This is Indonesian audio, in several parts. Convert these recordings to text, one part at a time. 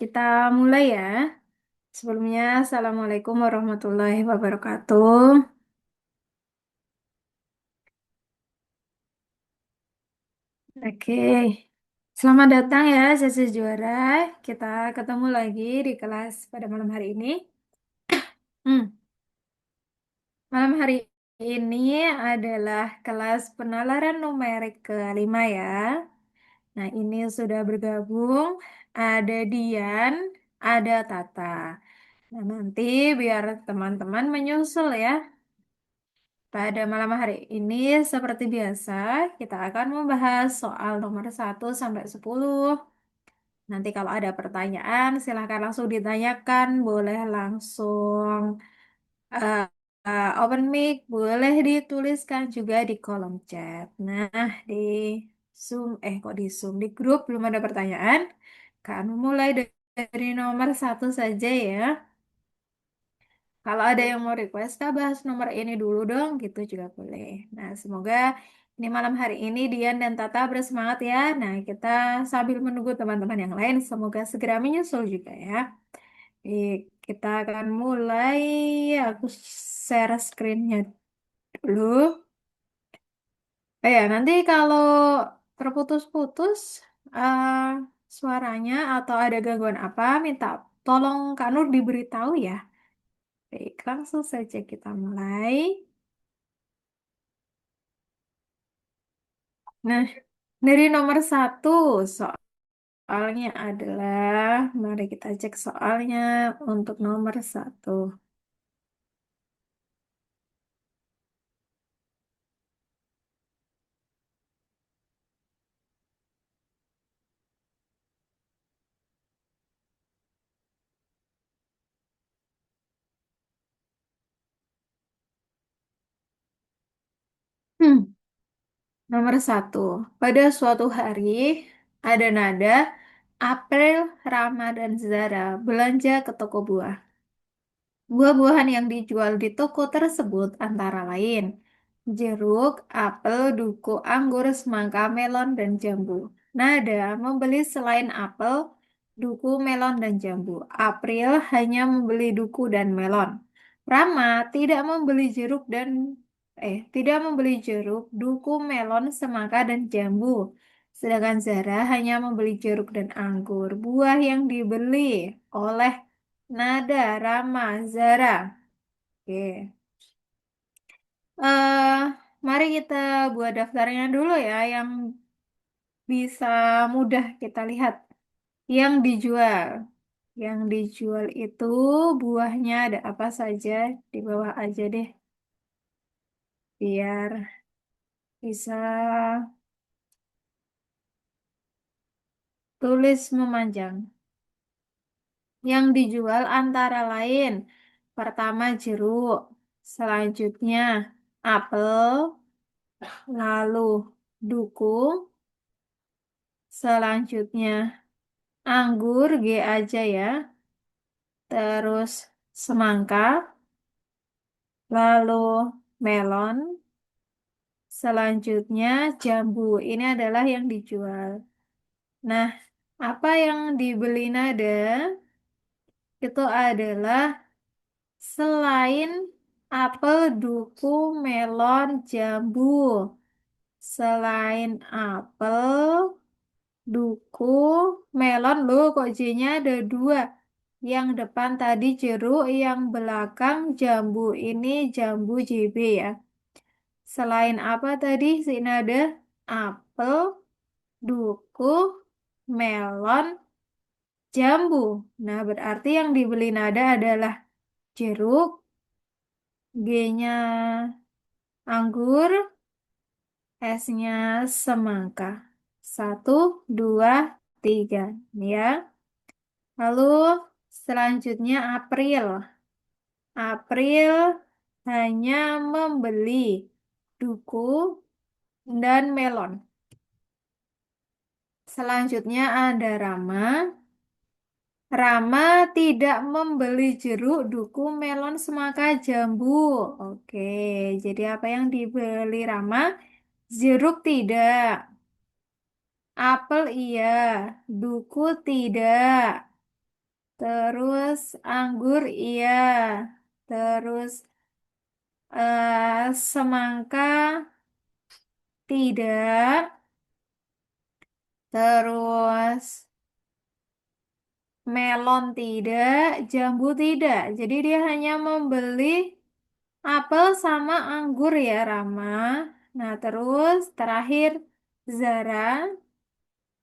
Kita mulai ya. Sebelumnya, Assalamualaikum warahmatullahi wabarakatuh. Oke, selamat datang ya sesi juara. Kita ketemu lagi di kelas pada malam hari ini. Hmm, Malam hari ini adalah kelas penalaran numerik kelima ya. Nah, ini sudah bergabung. Ada Dian, ada Tata. Nah, nanti biar teman-teman menyusul ya. Pada malam hari ini, seperti biasa, kita akan membahas soal nomor 1 sampai 10. Nanti kalau ada pertanyaan, silahkan langsung ditanyakan. Boleh langsung eh, open mic, boleh dituliskan juga di kolom chat. Nah, di kok di Zoom, di grup belum ada pertanyaan. Kami mulai dari nomor 1 saja ya. Kalau ada yang mau request, kita bahas nomor ini dulu dong, gitu juga boleh. Nah, semoga ini malam hari ini Dian dan Tata bersemangat ya. Nah, kita sambil menunggu teman-teman yang lain, semoga segera menyusul juga ya. Baik, kita akan mulai. Aku share screen-nya dulu. Ya, nanti kalau terputus-putus eh, suaranya atau ada gangguan apa, minta tolong Kak Nur diberitahu ya. Baik, langsung saja kita mulai. Nah, dari nomor 1, soalnya adalah, mari kita cek soalnya untuk nomor 1. Nomor 1, pada suatu hari ada nada April, Rama, dan Zara belanja ke toko buah. Buah-buahan yang dijual di toko tersebut antara lain jeruk, apel, duku, anggur, semangka, melon, dan jambu. Nada membeli selain apel, duku, melon, dan jambu. April hanya membeli duku dan melon. Rama tidak membeli jeruk, duku, melon, semangka, dan jambu. Sedangkan Zara hanya membeli jeruk dan anggur. Buah yang dibeli oleh Nada, Rama, Zara. Oke. eh Mari kita buat daftarnya dulu ya, yang bisa mudah kita lihat. Yang dijual. Yang dijual itu buahnya ada apa saja, di bawah aja deh. Biar bisa tulis memanjang. Yang dijual antara lain, pertama jeruk, selanjutnya apel, lalu duku, selanjutnya anggur G aja ya, terus semangka, lalu melon, selanjutnya jambu. Ini adalah yang dijual. Nah, apa yang dibeli Nada itu adalah selain apel, duku, melon, jambu. Selain apel, duku, melon loh, kok J-nya ada dua. Yang depan tadi jeruk, yang belakang jambu. Ini jambu JB ya. Selain apa tadi? Sini ada apel, duku, melon, jambu. Nah, berarti yang dibeli Nada adalah jeruk, G-nya anggur, S-nya semangka. Satu, dua, tiga. Ini ya. Lalu selanjutnya April. April hanya membeli duku dan melon. Selanjutnya ada Rama. Rama tidak membeli jeruk, duku, melon, semangka, jambu. Oke, jadi apa yang dibeli Rama? Jeruk tidak, apel iya, duku tidak, Terus anggur iya. Terus semangka tidak. Terus melon tidak, jambu tidak. Jadi dia hanya membeli apel sama anggur ya, Rama. Nah, terus terakhir Zara.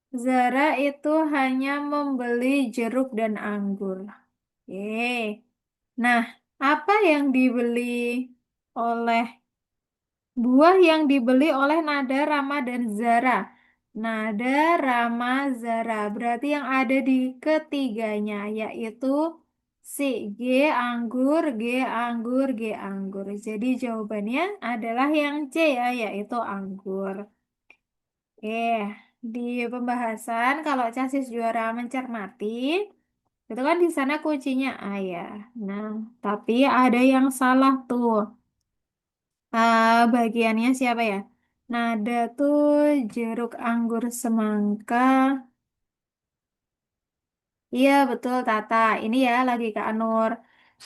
Zara itu hanya membeli jeruk dan anggur. Oke. Nah, apa yang dibeli oleh buah yang dibeli oleh Nada, Rama, dan Zara? Nada, Rama, Zara. Berarti yang ada di ketiganya yaitu C, G, anggur, G, anggur, G, anggur. Jadi jawabannya adalah yang C ya, yaitu anggur. Di pembahasan kalau casis juara mencermati, itu kan di sana kuncinya A ya. Nah, tapi ada yang salah tuh. Bagiannya siapa ya? Nada tuh jeruk, anggur, semangka. Iya betul Tata. Ini ya lagi Kak Nur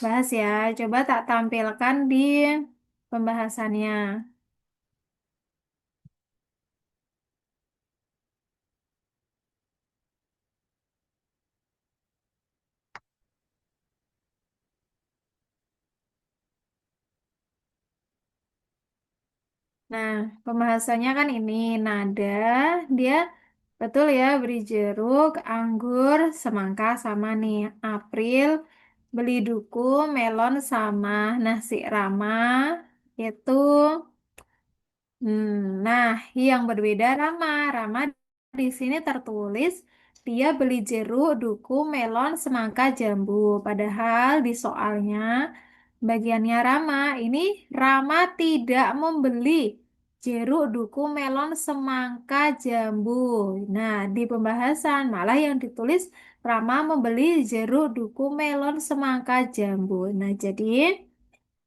bahas ya. Coba tak tampilkan di pembahasannya. Nah, pembahasannya kan ini nada, dia betul ya beri jeruk, anggur, semangka sama nih April, beli duku, melon sama nasi ramah itu. Nah, yang berbeda Rama. Rama di sini tertulis dia beli jeruk, duku, melon, semangka, jambu. Padahal di soalnya bagiannya Rama, ini Rama tidak membeli jeruk, duku, melon, semangka, jambu. Nah, di pembahasan malah yang ditulis Rama membeli jeruk, duku, melon, semangka, jambu. Nah, jadi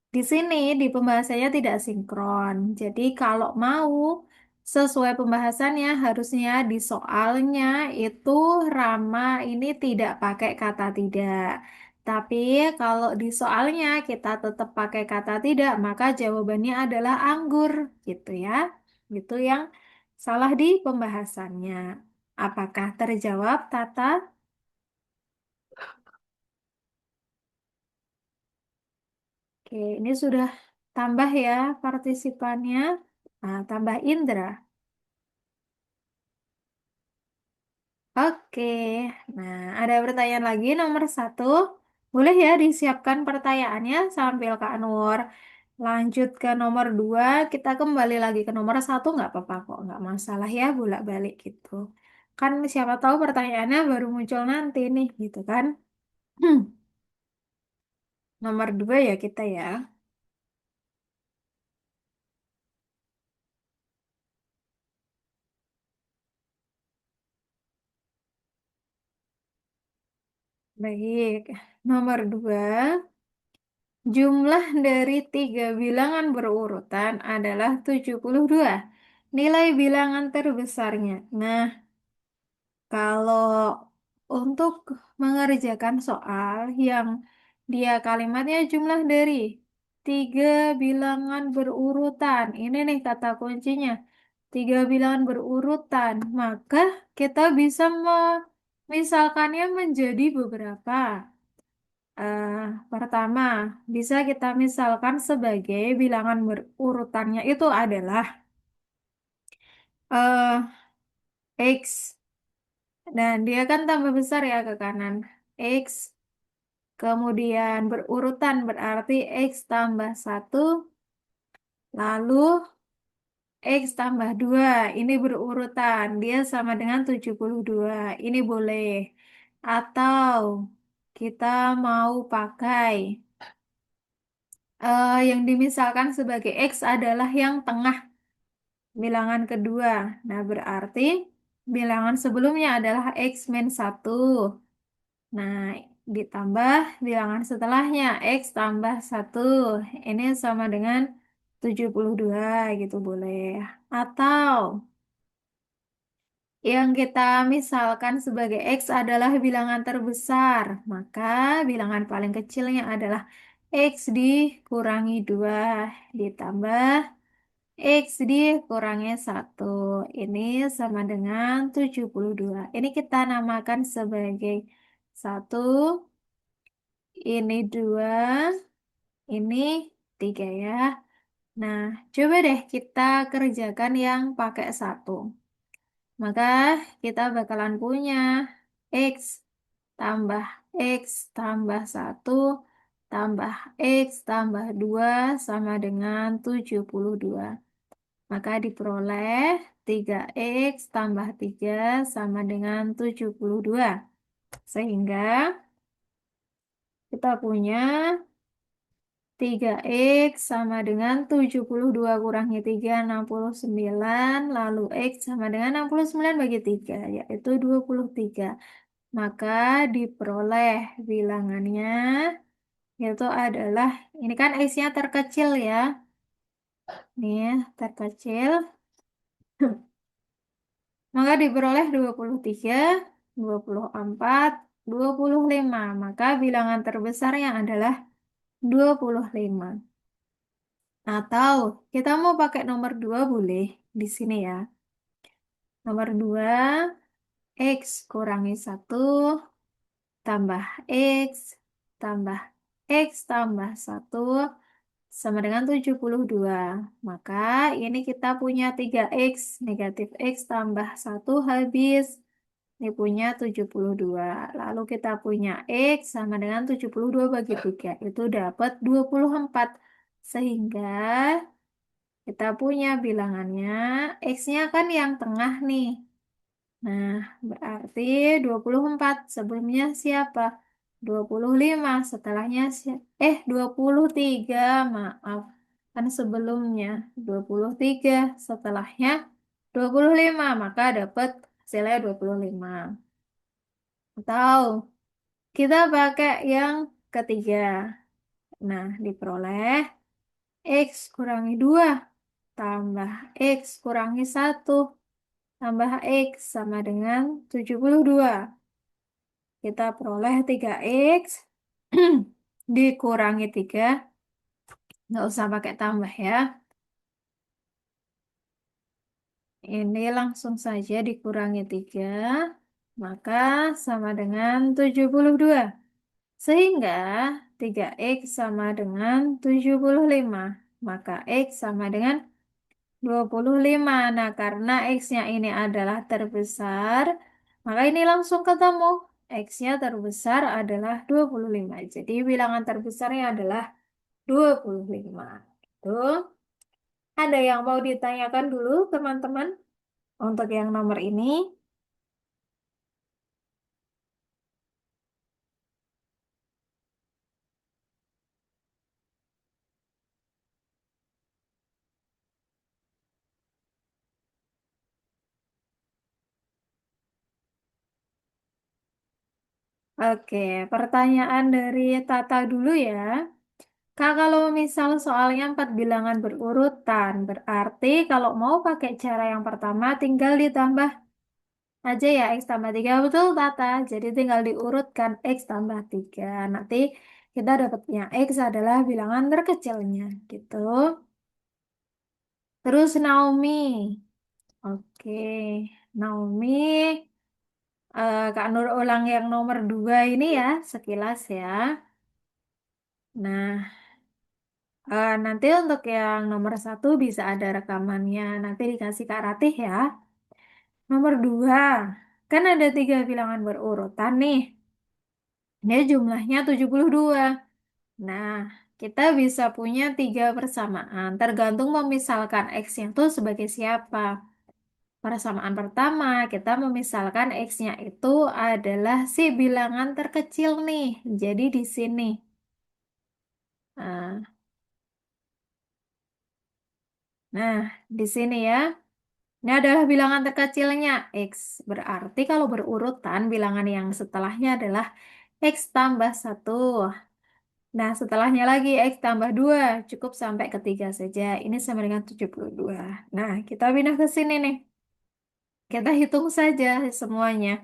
di sini di pembahasannya tidak sinkron. Jadi kalau mau sesuai pembahasannya harusnya di soalnya itu Rama ini tidak pakai kata tidak. Tapi kalau di soalnya kita tetap pakai kata tidak, maka jawabannya adalah anggur gitu ya. Itu yang salah di pembahasannya. Apakah terjawab, Tata? Oke, ini sudah tambah ya partisipannya. Nah, tambah Indra. Oke, nah ada pertanyaan lagi nomor satu. Boleh ya disiapkan pertanyaannya sambil Kak Anwar. Lanjut ke nomor dua, kita kembali lagi ke nomor satu nggak apa-apa kok, nggak masalah ya bolak-balik gitu. Kan siapa tahu pertanyaannya baru muncul nanti nih gitu kan. Nomor dua ya kita ya. Baik, nomor dua. Jumlah dari tiga bilangan berurutan adalah 72. Nilai bilangan terbesarnya. Nah, kalau untuk mengerjakan soal yang dia kalimatnya jumlah dari tiga bilangan berurutan. Ini nih kata kuncinya. Tiga bilangan berurutan. Maka kita bisa misalkannya menjadi beberapa. Eh, Pertama, bisa kita misalkan sebagai bilangan berurutannya itu adalah eh X, dan dia kan tambah besar ya ke kanan. X, kemudian berurutan berarti X tambah satu, lalu X tambah 2. Ini berurutan, dia sama dengan 72. Ini boleh. Atau kita mau pakai yang dimisalkan sebagai X adalah yang tengah, bilangan kedua. Nah, berarti bilangan sebelumnya adalah X min 1. Nah, ditambah bilangan setelahnya X tambah 1. Ini sama dengan 72 gitu boleh. Atau yang kita misalkan sebagai X adalah bilangan terbesar, maka bilangan paling kecilnya adalah X dikurangi 2 ditambah X dikurangi 1. Ini sama dengan 72. Ini kita namakan sebagai 1, ini 2, ini 3 ya. Nah, coba deh kita kerjakan yang pakai 1. Maka kita bakalan punya X tambah X tambah 1 tambah X tambah 2 sama dengan 72. Maka diperoleh 3X tambah 3 sama dengan 72. Sehingga kita punya 3X sama dengan 72 kurangi 3, 69. Lalu X sama dengan 69 bagi 3, yaitu 23. Maka diperoleh bilangannya, yaitu adalah, ini kan X-nya terkecil ya. Nih, terkecil. Maka diperoleh 23, 24, 25. Maka bilangan terbesarnya adalah 25. Atau kita mau pakai nomor 2 boleh di sini ya. Nomor 2, X kurangi 1 tambah X tambah X tambah 1 sama dengan 72. Maka ini kita punya 3X, negatif X tambah 1 habis. Ini punya 72. Lalu kita punya X sama dengan 72 bagi 3. Itu dapat 24. Sehingga kita punya bilangannya, X-nya kan yang tengah nih. Nah, berarti 24. Sebelumnya siapa? 25. Setelahnya 23. Maaf. Kan sebelumnya 23. Setelahnya 25. Maka dapat hasilnya 25. Atau kita pakai yang ketiga. Nah, diperoleh X kurangi 2 tambah X kurangi 1 tambah X sama dengan 72. Kita peroleh 3X dikurangi 3. Nggak usah pakai tambah ya. Ini langsung saja dikurangi 3. Maka sama dengan 72. Sehingga 3X sama dengan 75. Maka X sama dengan 25. Nah, karena X-nya ini adalah terbesar, maka ini langsung ketemu. X-nya terbesar adalah 25. Jadi bilangan terbesarnya adalah 25. Tuh, ada yang mau ditanyakan dulu, teman-teman, untuk yang nomor ini? Oke, pertanyaan dari Tata dulu ya. Kak, kalau misal soalnya 4 bilangan berurutan, berarti kalau mau pakai cara yang pertama tinggal ditambah aja ya X tambah 3. Betul, Tata. Jadi tinggal diurutkan X tambah 3. Nanti kita dapatnya X adalah bilangan terkecilnya gitu. Terus Naomi. Oke, Naomi. Kak Nur ulang yang nomor 2 ini ya, sekilas ya. Nah, nanti untuk yang nomor 1 bisa ada rekamannya. Nanti dikasih Kak Ratih ya. Nomor 2, kan ada 3 bilangan berurutan nih. Ini jumlahnya 72. Nah, kita bisa punya 3 persamaan. Tergantung memisalkan X-nya itu sebagai siapa. Persamaan pertama, kita memisalkan X-nya itu adalah si bilangan terkecil nih. Jadi di sini. Nah, nah, di sini ya. Ini adalah bilangan terkecilnya X. Berarti kalau berurutan, bilangan yang setelahnya adalah X tambah 1. Nah, setelahnya lagi X tambah 2. Cukup sampai ketiga saja. Ini sama dengan 72. Nah, kita pindah ke sini nih. Kita hitung saja semuanya.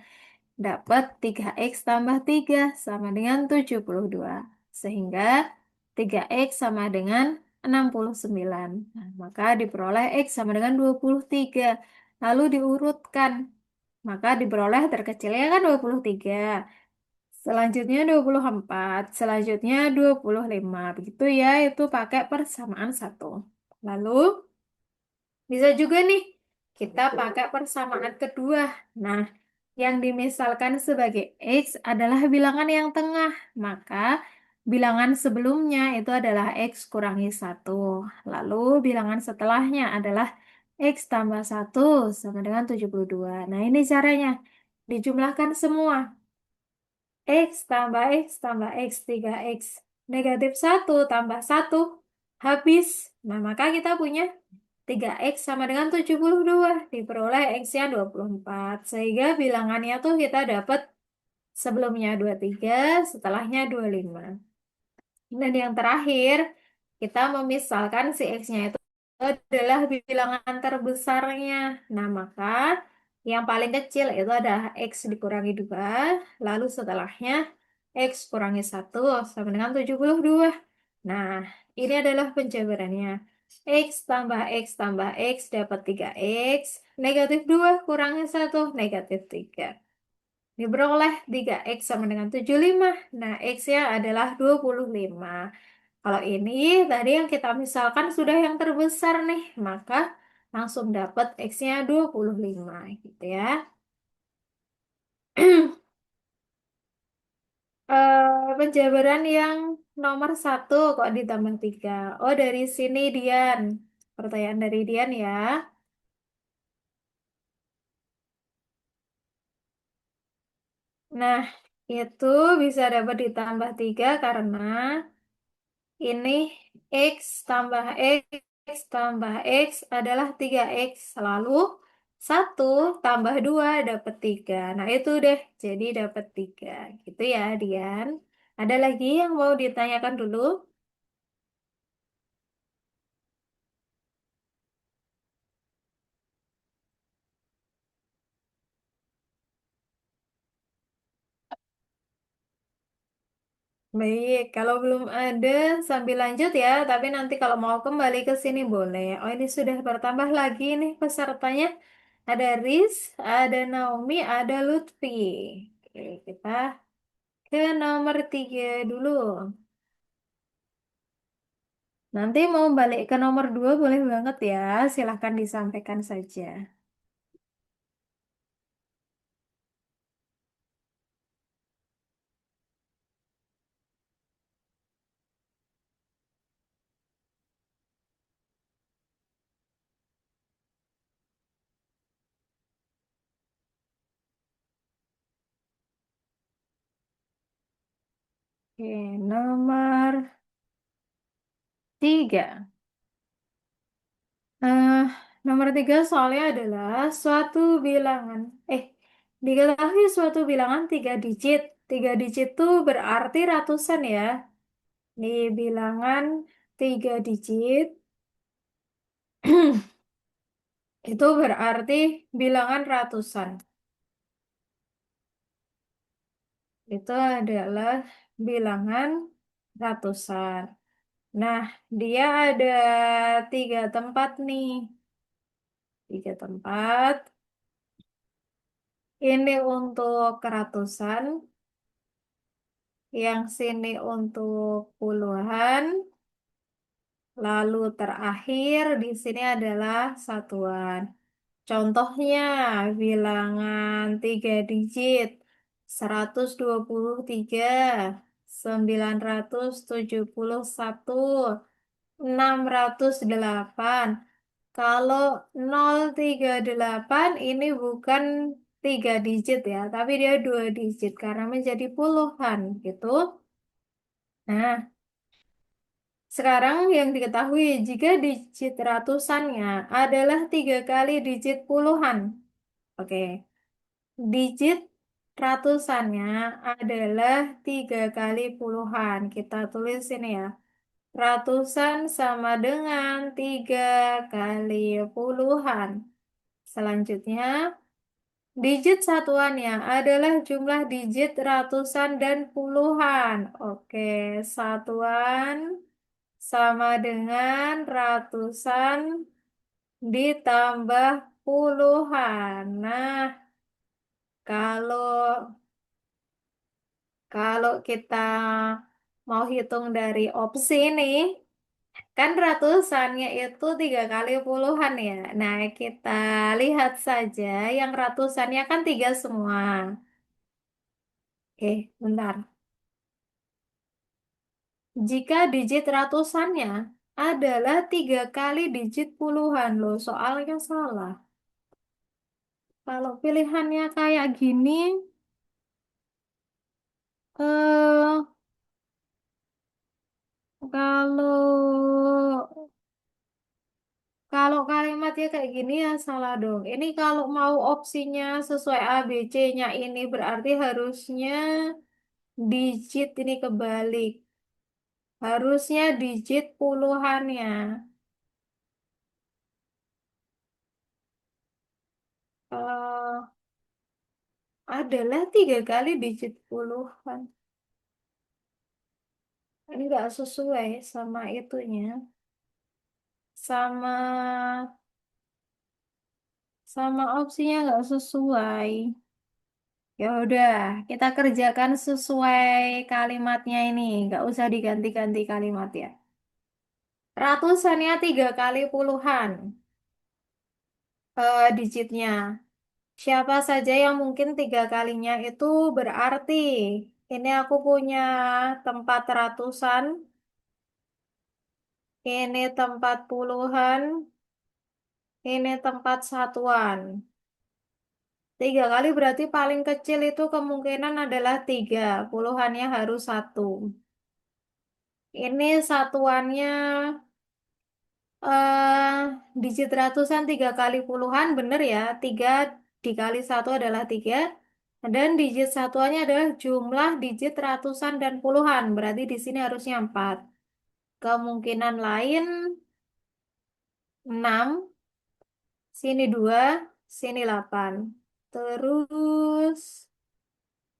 Dapat 3x tambah 3 sama dengan 72. Sehingga 3x sama dengan 69. Nah, maka diperoleh x sama dengan 23. Lalu diurutkan. Maka diperoleh terkecilnya kan 23. Selanjutnya 24. Selanjutnya 25. Begitu ya, itu pakai persamaan satu. Lalu bisa juga nih kita pakai persamaan kedua. Nah, yang dimisalkan sebagai X adalah bilangan yang tengah, maka bilangan sebelumnya itu adalah X kurangi satu. Lalu bilangan setelahnya adalah X tambah satu sama dengan 72. Nah, ini caranya. Dijumlahkan semua. X tambah X 3X. Negatif satu tambah satu habis. Nah, maka kita punya 3x sama dengan 72. Diperoleh x-nya 24. Sehingga bilangannya tuh kita dapat sebelumnya 23, setelahnya 25. Dan yang terakhir, kita memisalkan si x-nya itu adalah bilangan terbesarnya. Nah, maka yang paling kecil itu adalah x dikurangi 2, lalu setelahnya x kurangi satu sama dengan 72. Nah, ini adalah penjabarannya. X tambah X tambah X dapat 3X. Negatif 2 kurangi satu negatif 3. Diperoleh 3X sama dengan 75. Nah, X-nya adalah 25. Kalau ini tadi yang kita misalkan sudah yang terbesar nih, maka langsung dapat X-nya 25 gitu ya. Penjabaran yang nomor satu kok ditambah 3. Oh, dari sini Dian. Pertanyaan dari Dian ya. Nah, itu bisa dapat ditambah 3 karena ini X tambah X tambah X adalah 3X. Lalu 1 tambah 2 dapat 3. Nah, itu deh. Jadi dapat 3. Gitu ya, Dian. Ada lagi yang mau ditanyakan dulu? Baik, kalau belum ada sambil lanjut ya, tapi nanti kalau mau kembali ke sini boleh. Oh, ini sudah bertambah lagi nih pesertanya. Ada Riz, ada Naomi, ada Lutfi. Oke, kita ke nomor 3 dulu. Nanti mau balik ke nomor 2 boleh banget ya, silahkan disampaikan saja. Oke, nomor 3. Eh, nomor 3 soalnya adalah suatu bilangan. Diketahui suatu bilangan 3 digit. 3 digit itu berarti ratusan ya. Di bilangan 3 digit itu berarti bilangan ratusan. Itu adalah bilangan ratusan. Nah, dia ada 3 tempat nih. 3 tempat. Ini untuk ratusan, yang sini untuk puluhan, lalu terakhir di sini adalah satuan. Contohnya, bilangan 3 digit, 123, 971, 608. Kalau 038 ini bukan 3 digit ya, tapi dia 2 digit karena menjadi puluhan gitu. Nah, sekarang yang diketahui jika digit ratusannya adalah 3 kali digit puluhan. Oke, digit ratusannya adalah 3 kali puluhan. Kita tulis ini ya. Ratusan sama dengan 3 kali puluhan. Selanjutnya, Digit satuannya adalah jumlah digit ratusan dan puluhan. Oke, satuan sama dengan ratusan ditambah puluhan. Nah, kalau kalau kita mau hitung dari opsi nih, kan ratusannya itu 3 kali puluhan ya. Nah, kita lihat saja yang ratusannya kan 3 semua. Bentar. Jika digit ratusannya adalah 3 kali digit puluhan loh, soalnya salah. Kalau pilihannya kayak gini, eh kalau kalau kalimatnya kayak gini ya salah dong. Ini kalau mau opsinya sesuai A, B, C-nya ini berarti harusnya digit ini kebalik. Harusnya digit puluhannya. eh Adalah 3 kali digit puluhan. Ini nggak sesuai sama itunya. Sama sama opsinya nggak sesuai. Ya udah, kita kerjakan sesuai kalimatnya ini. Nggak usah diganti-ganti kalimat ya. Ratusannya 3 kali puluhan digitnya. Siapa saja yang mungkin 3 kalinya itu berarti. Ini aku punya tempat ratusan, ini tempat puluhan, ini tempat satuan. 3 kali berarti paling kecil itu kemungkinan adalah 3. Puluhannya harus 1. Ini satuannya eh digit ratusan 3 kali puluhan, bener ya. 3 dikali 1 adalah 3. Dan digit satuannya adalah jumlah digit ratusan dan puluhan. Berarti di sini harusnya 4. Kemungkinan lain 6, sini 2, sini 8. Terus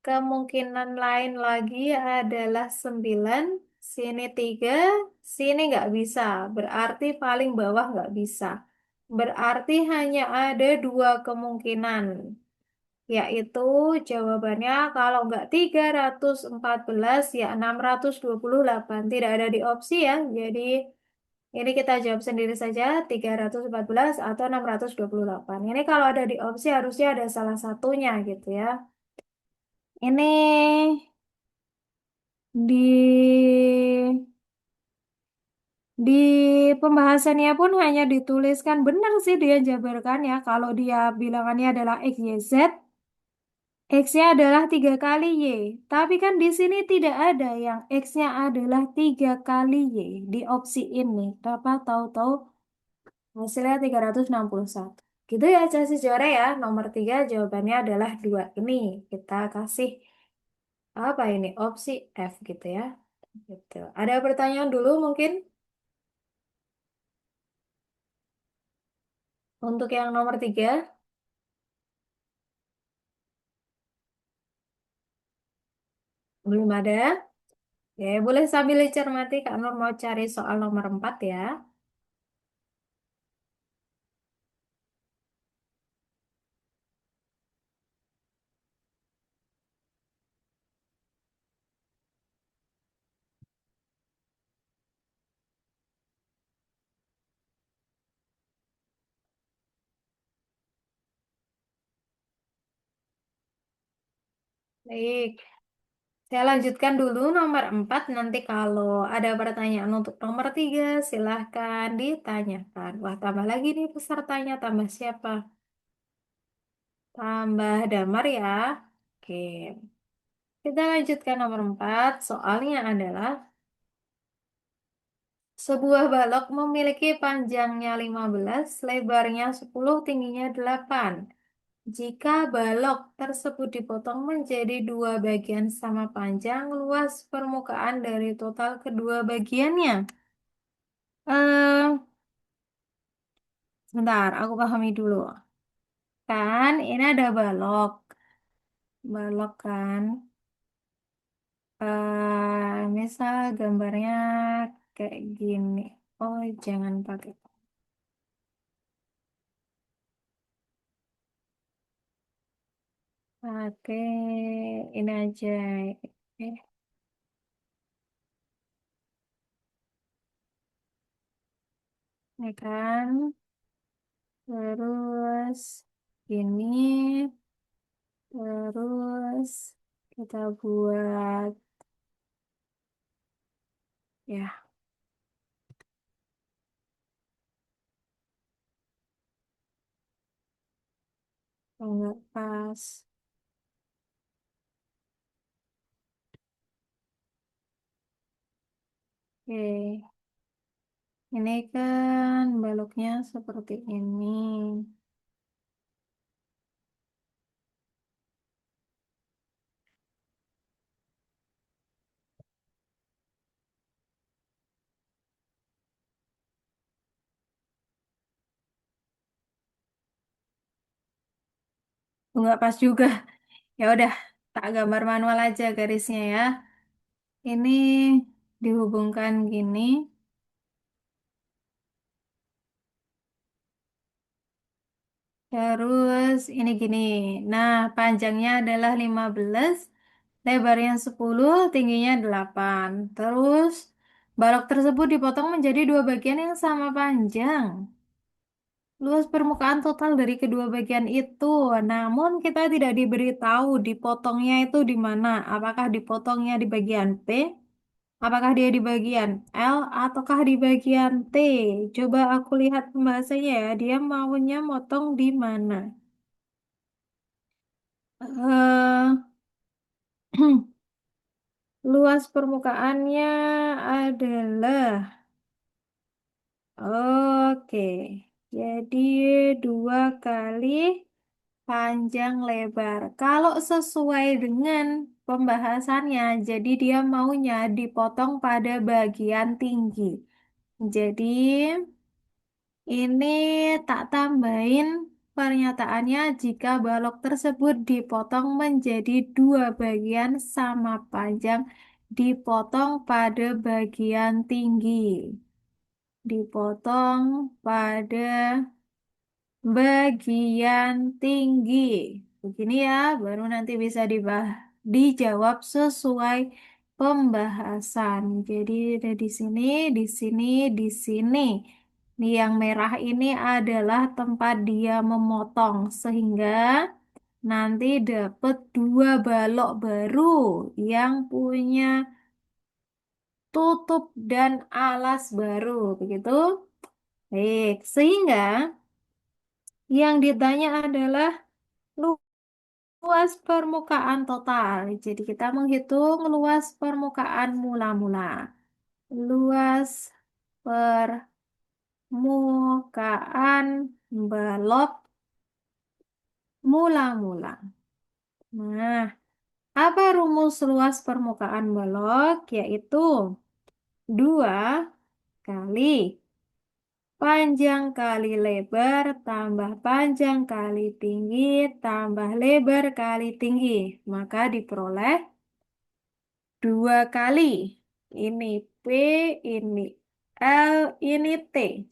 kemungkinan lain lagi adalah 9, sini 3, sini nggak bisa. Berarti paling bawah nggak bisa. Berarti hanya ada 2 kemungkinan, yaitu jawabannya kalau nggak 314 ya 628. Tidak ada di opsi ya, jadi ini kita jawab sendiri saja 314 atau 628. Ini kalau ada di opsi harusnya ada salah satunya gitu ya. Ini di di pembahasannya pun hanya dituliskan benar sih dia jabarkannya. Kalau dia bilangannya adalah X, Y, Z, X-nya adalah 3 kali Y. Tapi kan di sini tidak ada yang X-nya adalah 3 kali Y di opsi ini. Kenapa tahu-tahu hasilnya 361. Gitu ya, Chelsea juara ya. Nomor 3 jawabannya adalah 2. Ini kita kasih apa ini? Opsi F gitu ya. Gitu. Ada pertanyaan dulu mungkin untuk yang nomor 3? Belum ada? Ya, boleh sambil dicermati Kak Nur mau cari soal nomor 4 ya. Baik, saya lanjutkan dulu nomor 4. Nanti kalau ada pertanyaan untuk nomor 3 silahkan ditanyakan. Wah, tambah lagi nih pesertanya. Tambah siapa? Tambah Damar ya. Oke, kita lanjutkan nomor 4. Soalnya adalah sebuah balok memiliki panjangnya 15, lebarnya 10, tingginya 8. Jika balok tersebut dipotong menjadi 2 bagian sama panjang, luas permukaan dari total kedua bagiannya. Eh, Sebentar, aku pahami dulu. Kan ini ada balok. Balok kan. Misal gambarnya kayak gini. Oh, jangan pakai. Pakai ini aja. Eh, ini kan. Terus ini. Terus kita buat ya enggak pas. Oke, ini kan baloknya seperti ini. Enggak pas juga. Ya udah, tak gambar manual aja garisnya ya. Ini dihubungkan gini. Terus ini gini. Nah, panjangnya adalah 15, lebarnya 10, tingginya 8. Terus balok tersebut dipotong menjadi dua bagian yang sama panjang. Luas permukaan total dari kedua bagian itu, namun kita tidak diberitahu dipotongnya itu di mana. Apakah dipotongnya di bagian P, apakah dia di bagian L, ataukah di bagian T. Coba aku lihat pembahasannya ya, dia maunya motong di mana. eh Luas permukaannya adalah, oke, jadi dua kali panjang lebar. Kalau sesuai dengan pembahasannya, jadi dia maunya dipotong pada bagian tinggi. Jadi ini tak tambahin pernyataannya jika balok tersebut dipotong menjadi dua bagian sama panjang, dipotong pada bagian tinggi. Dipotong pada bagian tinggi. Begini ya, baru nanti bisa dijawab sesuai pembahasan. Jadi ada di sini, di sini, di sini. Nih yang merah ini adalah tempat dia memotong sehingga nanti dapat dua balok baru yang punya tutup dan alas baru, begitu? Baik, sehingga yang ditanya adalah luas permukaan total. Jadi kita menghitung luas permukaan mula-mula. Luas permukaan balok mula-mula. Nah, apa rumus luas permukaan balok? Yaitu 2 kali panjang kali lebar tambah panjang kali tinggi tambah lebar kali tinggi. Maka diperoleh 2 kali. Ini P, ini L, ini T.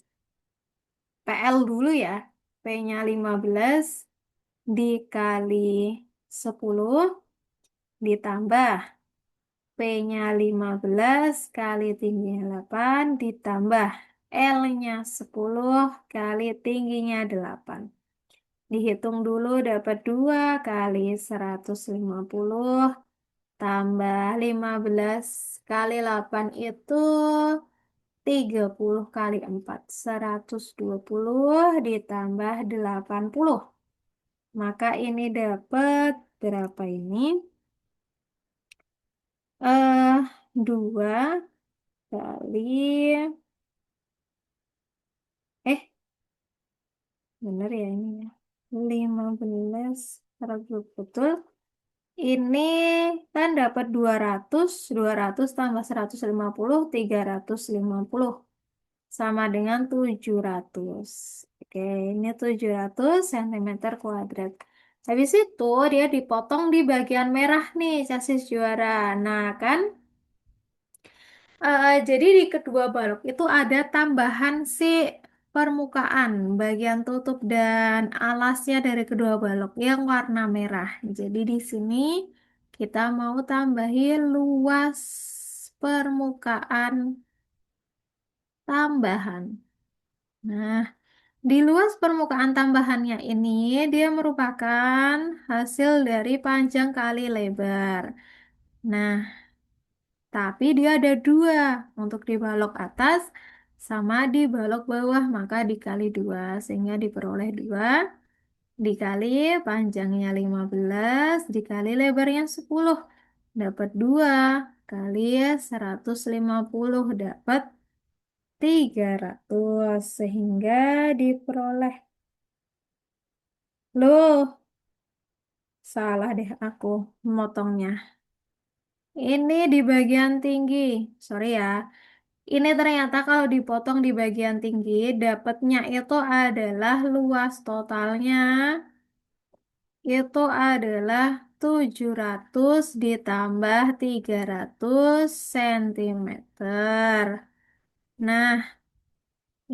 PL dulu ya. P-nya 15 dikali 10 ditambah P-nya 15 kali tingginya 8 ditambah L-nya 10 kali tingginya 8. Dihitung dulu dapat 2 kali 150 tambah 15 kali 8 itu 30 kali 4. 120 ditambah 80. Maka ini dapat berapa ini? 2 kali, eh bener ya ini ya. 15 betul. Ini kan dapat 200 tambah 150, 350. Sama dengan 700. Oke, ini 700 centimeter kuadrat. Habis itu dia dipotong di bagian merah nih, sasis juara. Nah, kan, jadi di kedua balok itu ada tambahan si permukaan, bagian tutup dan alasnya dari kedua balok yang warna merah. Jadi di sini kita mau tambahin luas permukaan tambahan. Nah, di luas permukaan tambahannya ini dia merupakan hasil dari panjang kali lebar. Nah, tapi dia ada dua untuk di balok atas sama di balok bawah, maka dikali dua sehingga diperoleh dua dikali panjangnya 15 dikali lebarnya 10 dapat 2 kali 150 dapat 300 sehingga diperoleh. Loh, salah deh aku motongnya. Ini di bagian tinggi. Sorry ya. Ini ternyata kalau dipotong di bagian tinggi, dapatnya itu adalah luas totalnya. Itu adalah 700 ditambah 300 cm. Nah,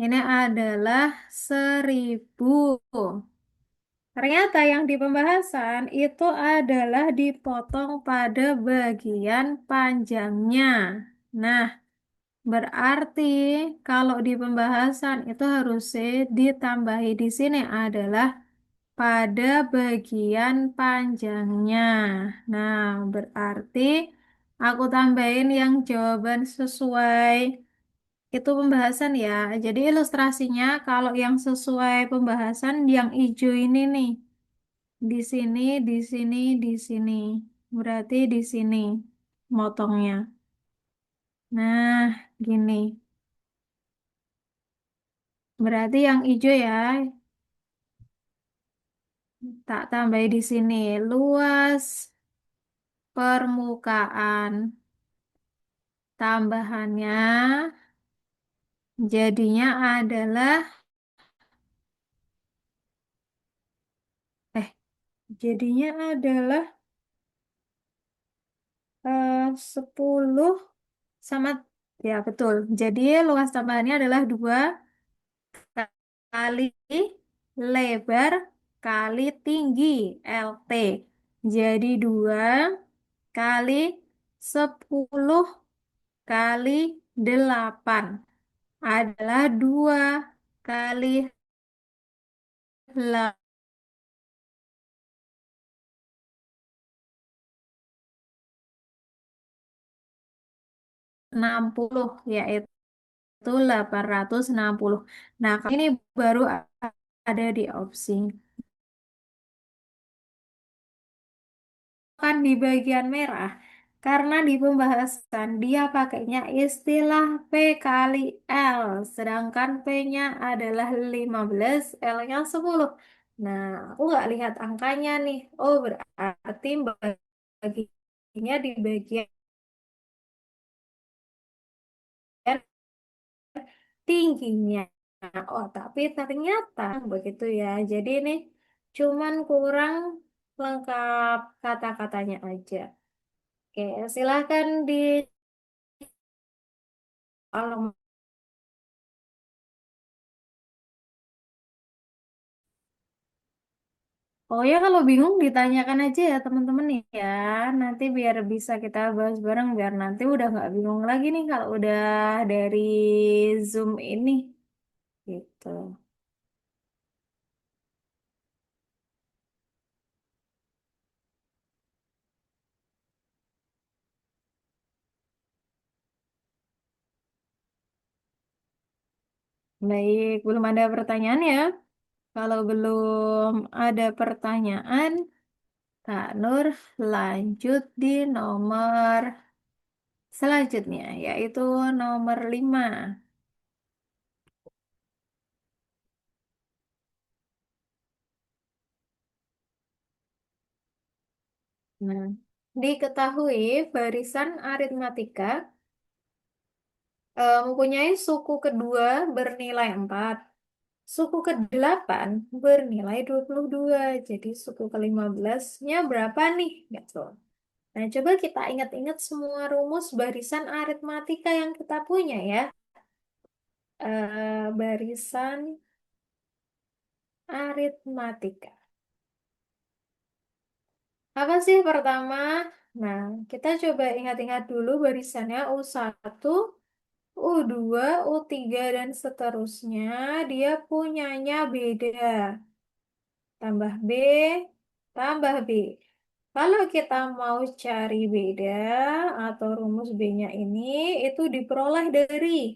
ini adalah 1000. Ternyata yang di pembahasan itu adalah dipotong pada bagian panjangnya. Nah, berarti kalau di pembahasan itu harusnya ditambahi di sini adalah pada bagian panjangnya. Nah, berarti aku tambahin yang jawaban sesuai itu pembahasan ya. Jadi ilustrasinya kalau yang sesuai pembahasan yang hijau ini nih. Di sini, di sini, di sini. Berarti di sini motongnya. Nah, gini. Berarti yang hijau ya, tak tambah di sini. Luas permukaan tambahannya jadinya adalah, eh, jadinya adalah 10 sama, ya betul. Jadi luas tambahannya adalah 2 kali lebar kali tinggi LT. Jadi 2 kali 10 kali 8 adalah 2 kali 60 yaitu 860. Nah, ini baru ada di opsi. Kan di bagian merah, karena di pembahasan dia pakainya istilah P kali L, sedangkan P-nya adalah 15, L-nya 10. Nah, aku nggak lihat angkanya nih. Oh, berarti baginya di bagian tingginya. Oh, tapi ternyata begitu ya. Jadi ini cuman kurang lengkap kata-katanya aja. Oke, silahkan di kolom. Oh ya, kalau bingung ditanyakan aja ya teman-teman nih ya. Nanti biar bisa kita bahas bareng, biar nanti udah nggak bingung lagi nih kalau udah dari Zoom ini. Gitu. Baik, belum ada pertanyaan ya? Kalau belum ada pertanyaan, Kak Nur lanjut di nomor selanjutnya, yaitu nomor 5. Nah, diketahui barisan aritmatika mempunyai suku kedua bernilai 4. Suku ke-8 bernilai 22. Jadi suku ke-15-nya berapa nih? Gitu. Nah, coba kita ingat-ingat semua rumus barisan aritmatika yang kita punya ya. Barisan aritmatika. Apa sih pertama? Nah, kita coba ingat-ingat dulu barisannya U1, U2, U3, dan seterusnya. Dia punyanya beda. Tambah B, tambah B. Kalau kita mau cari beda atau rumus B-nya ini, itu diperoleh dari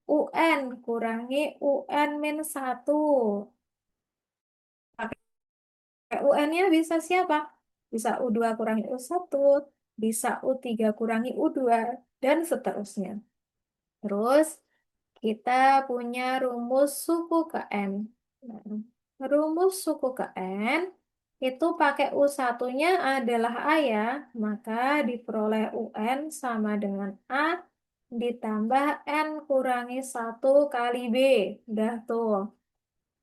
UN kurangi UN min 1. UN-nya bisa siapa? Bisa U2 kurangi U1, bisa U3 kurangi U2, dan seterusnya. Terus, kita punya rumus suku ke N. Nah, rumus suku ke N itu pakai U1-nya adalah A ya, maka diperoleh UN sama dengan A ditambah N kurangi 1 kali B. Udah tuh.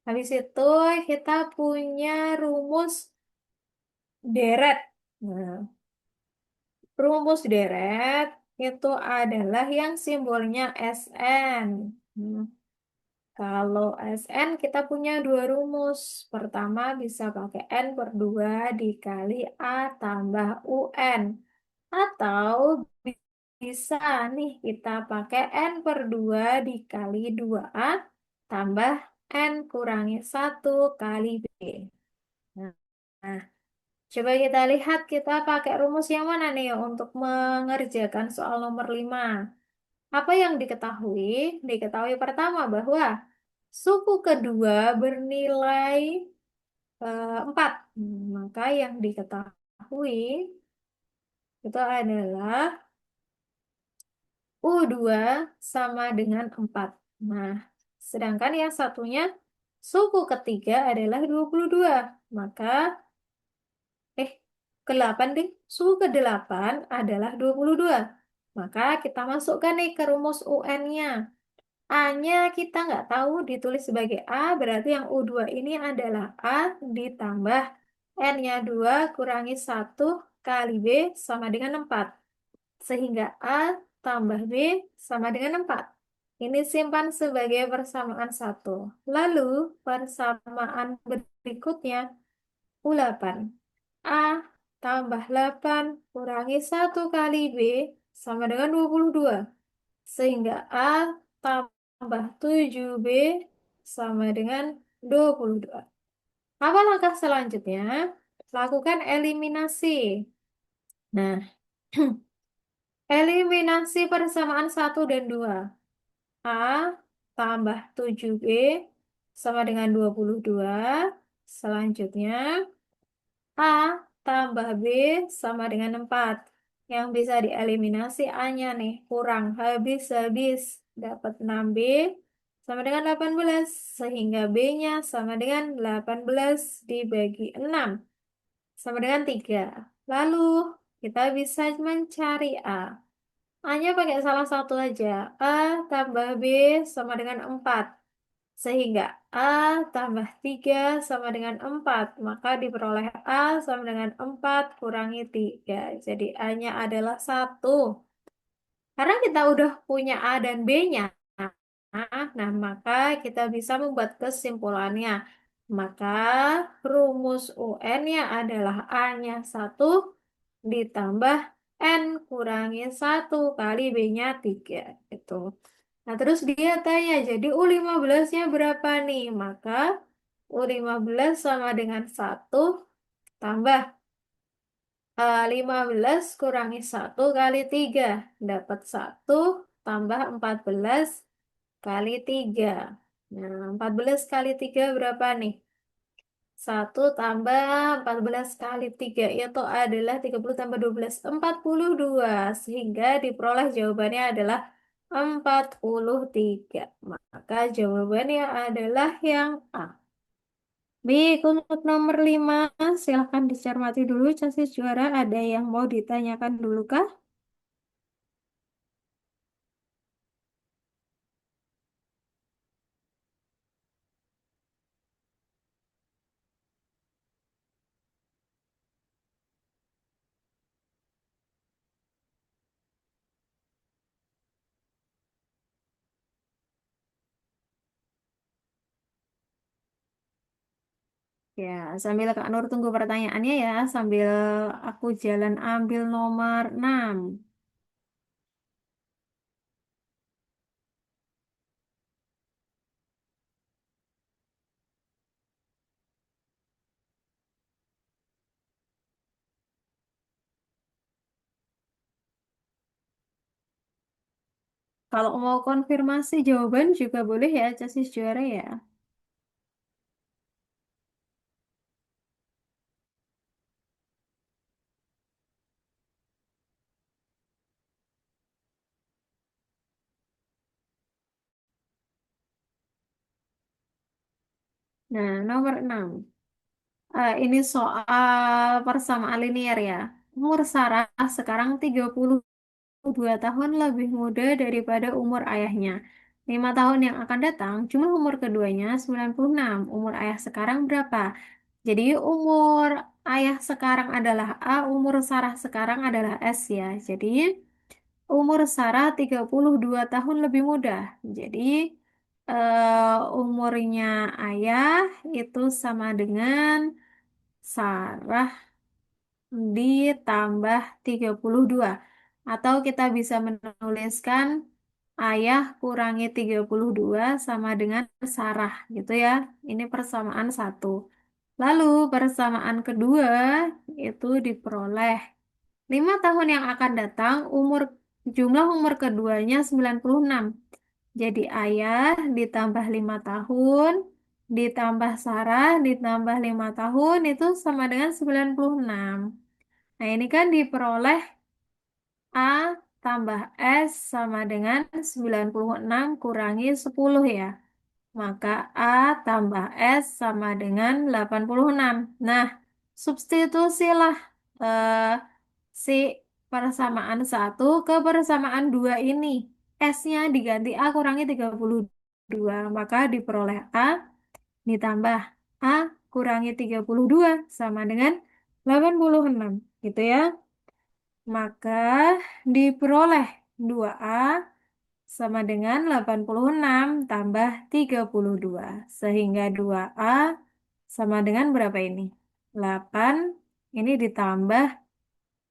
Habis itu kita punya rumus deret. Nah, rumus deret itu adalah yang simbolnya SN. Hmm, Kalau SN kita punya dua rumus. Pertama bisa pakai N per 2 dikali A tambah UN. Atau bisa nih kita pakai N per 2 dikali 2A tambah N kurangi 1 kali B. Nah, coba kita lihat kita pakai rumus yang mana nih untuk mengerjakan soal nomor 5. Apa yang diketahui? Diketahui pertama bahwa suku kedua bernilai 4. Maka yang diketahui itu adalah U2 sama dengan 4. Nah, sedangkan yang satunya suku ketiga adalah 22. Maka, eh, ke-8 deh. Suku ke-8 adalah 22. Maka kita masukkan nih ke rumus UN-nya. A-nya kita nggak tahu ditulis sebagai A, berarti yang U2 ini adalah A ditambah N-nya 2 kurangi 1 kali B sama dengan 4. Sehingga A tambah B sama dengan 4. Ini simpan sebagai persamaan 1. Lalu persamaan berikutnya U8. A tambah 8 kurangi 1 kali B sama dengan 22. Sehingga A tambah 7B sama dengan 22. Apa langkah selanjutnya? Lakukan eliminasi. Nah, eliminasi persamaan 1 dan 2. A tambah 7B sama dengan 22. Selanjutnya, A tambah B sama dengan 4. Yang bisa dieliminasi A-nya nih, kurang habis-habis. Dapat 6B sama dengan 18. Sehingga B-nya sama dengan 18 dibagi 6. Sama dengan 3. Lalu, kita bisa mencari A. A-nya pakai salah satu aja. A tambah B sama dengan 4. Sehingga A tambah 3 sama dengan 4. Maka diperoleh A sama dengan 4 kurangi 3. Jadi A-nya adalah 1. Karena kita udah punya A dan B-nya. Nah, maka kita bisa membuat kesimpulannya. Maka rumus UN-nya adalah A-nya 1 ditambah N kurangi 1 kali B-nya 3. Itu. Nah, terus dia tanya, jadi U15-nya berapa nih? Maka U15 sama dengan 1 tambah 15 kurangi 1 kali 3. Dapat 1 tambah 14 kali 3. Nah, 14 kali 3 berapa nih? 1 tambah 14 kali 3 itu adalah 30 tambah 12, 42. Sehingga diperoleh jawabannya adalah 43. Maka jawabannya adalah yang A. Baik, untuk nomor 5, silahkan dicermati dulu casis juara. Ada yang mau ditanyakan dulu kah? Ya, sambil Kak Nur tunggu pertanyaannya ya, sambil aku jalan ambil nomor 6. Kalau mau konfirmasi jawaban juga boleh ya, Casis juara ya. Nah, nomor 6. Ini soal persamaan linear ya. Umur Sarah sekarang 32 tahun lebih muda daripada umur ayahnya. 5 tahun yang akan datang, jumlah umur keduanya 96. Umur ayah sekarang berapa? Jadi umur ayah sekarang adalah A, umur Sarah sekarang adalah S ya. Jadi umur Sarah 32 tahun lebih muda. Jadi umurnya ayah itu sama dengan Sarah ditambah 32. Atau kita bisa menuliskan ayah kurangi 32 sama dengan Sarah gitu ya. Ini persamaan satu. Lalu persamaan kedua itu diperoleh 5 tahun yang akan datang jumlah umur keduanya 96. Jadi ayah ditambah 5 tahun ditambah Sarah ditambah 5 tahun itu sama dengan 96. Nah, ini kan diperoleh A tambah S sama dengan 96 kurangi 10 ya. Maka A tambah S sama dengan 86. Nah, substitusilah eh, si persamaan satu ke persamaan 2 ini. S-nya diganti A kurangi 32. Maka diperoleh A ditambah A kurangi 32 sama dengan 86. Gitu ya. Maka diperoleh 2A sama dengan 86 tambah 32. Sehingga 2A sama dengan berapa ini? 8. Ini ditambah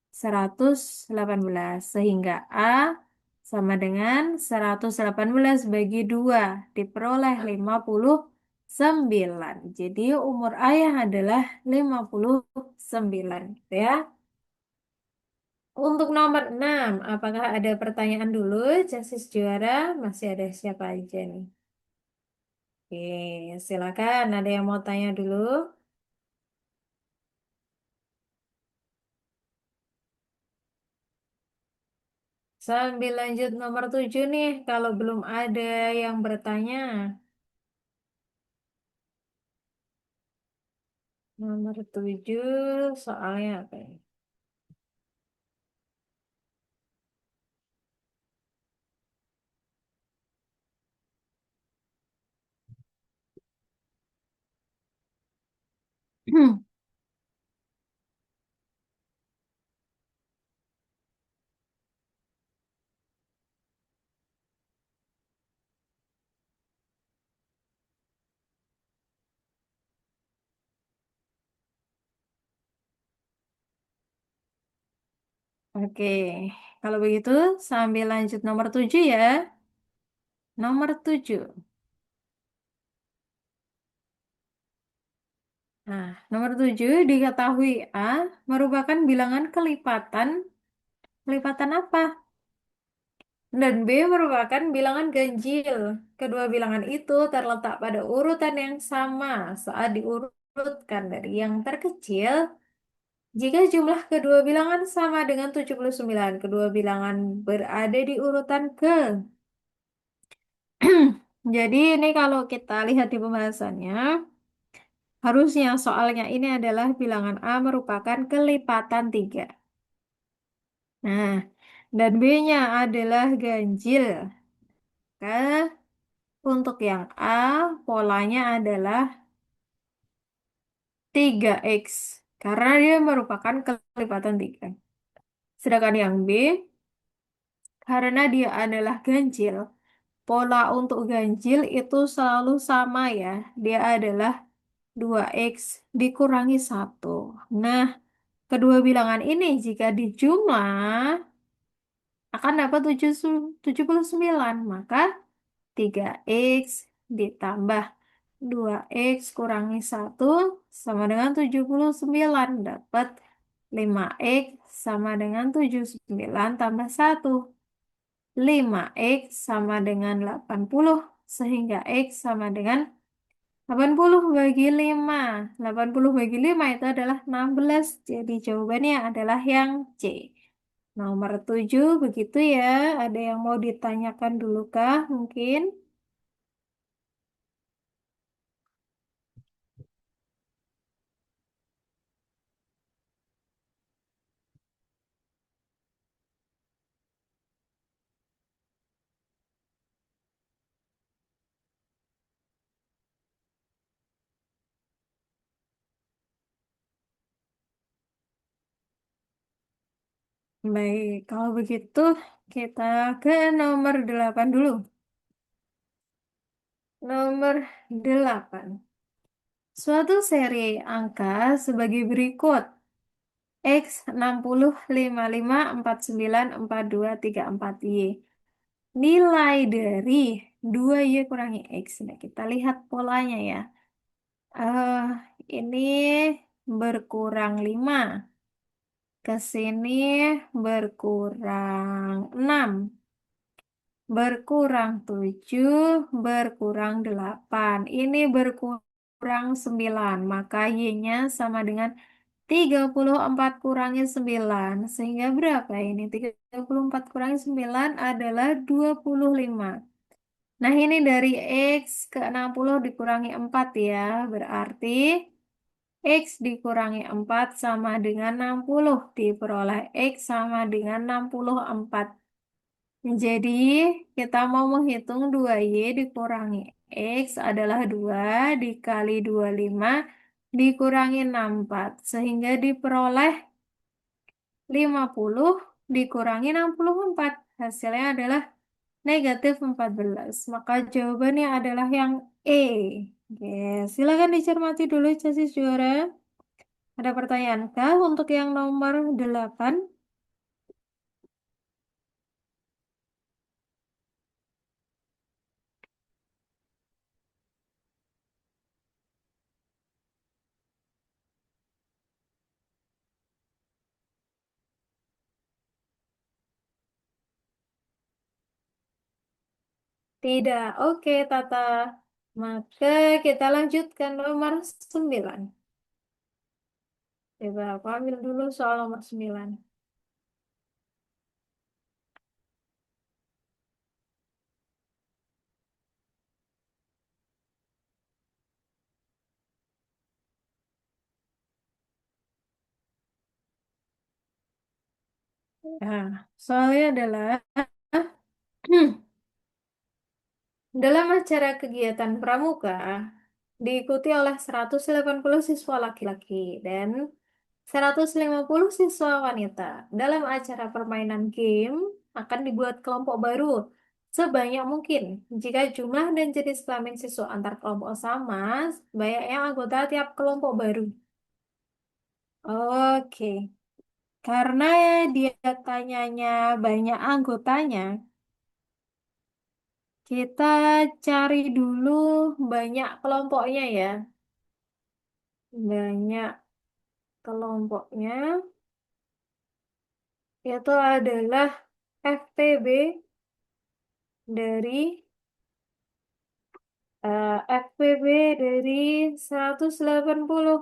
118. Sehingga A sama dengan 118 bagi 2. Diperoleh 59. Jadi umur ayah adalah 59. Gitu ya. Untuk nomor 6, apakah ada pertanyaan dulu? Jasis juara, masih ada siapa aja nih? Oke, silakan. Ada yang mau tanya dulu? Sambil lanjut nomor 7 nih, kalau belum ada yang bertanya. Nomor 7, soalnya apa ini? Oke, kalau begitu sambil lanjut nomor 7 ya. Nomor 7. Nah, nomor 7 diketahui A merupakan bilangan kelipatan. Kelipatan apa? Dan B merupakan bilangan ganjil. Kedua bilangan itu terletak pada urutan yang sama saat diurutkan dari yang terkecil. Jika jumlah kedua bilangan sama dengan 79, kedua bilangan berada di urutan ke. Jadi ini kalau kita lihat di pembahasannya, harusnya soalnya ini adalah bilangan A merupakan kelipatan 3. Nah, dan B-nya adalah ganjil. Maka untuk yang A, polanya adalah 3X. Karena dia merupakan kelipatan 3. Sedangkan yang B, karena dia adalah ganjil. Pola untuk ganjil itu selalu sama ya. Dia adalah 2x dikurangi satu. Nah, kedua bilangan ini jika dijumlah akan dapat 79. Maka 3x ditambah 2x kurangi satu sama dengan 79. Dapat 5x sama dengan 79 tambah satu. 5x sama dengan 80. Sehingga x sama dengan 80 bagi 5. 80 bagi 5 itu adalah 16. Jadi jawabannya adalah yang C. Nomor 7 begitu ya. Ada yang mau ditanyakan dulu kah mungkin? Baik, kalau begitu kita ke nomor 8 dulu. Nomor 8. Suatu seri angka sebagai berikut. X 60, 55, 49, 42, 34Y. Nilai dari 2Y kurangi X. Nah, kita lihat polanya ya. eh ini berkurang 5. Ke sini berkurang 6. Berkurang 7, berkurang 8. Ini berkurang 9. Maka Y-nya sama dengan 34 kurangi 9. Sehingga berapa ini? 34 kurangi 9 adalah 25. Nah, ini dari X ke 60 dikurangi 4 ya. Berarti X dikurangi 4 sama dengan 60. Diperoleh X sama dengan 64. Jadi, kita mau menghitung 2Y dikurangi X adalah 2 dikali 25 dikurangi 64. Sehingga diperoleh 50 dikurangi 64. Hasilnya adalah negatif 14. Maka jawabannya adalah yang E. Oke, silakan dicermati dulu casis juara. Ada pertanyaan kah untuk yang nomor 8? Tidak. Oke, Tata. Maka kita lanjutkan nomor 9. Coba aku ambil dulu soal nomor 9. Nah, soalnya adalah dalam acara kegiatan pramuka diikuti oleh 180 siswa laki-laki dan 150 siswa wanita. Dalam acara permainan game akan dibuat kelompok baru sebanyak mungkin. Jika jumlah dan jenis kelamin siswa antar kelompok sama, banyaknya anggota tiap kelompok baru. Oke, karena dia tanyanya banyak anggotanya, kita cari dulu banyak kelompoknya ya. Banyak kelompoknya itu adalah FPB dari FPB dari 180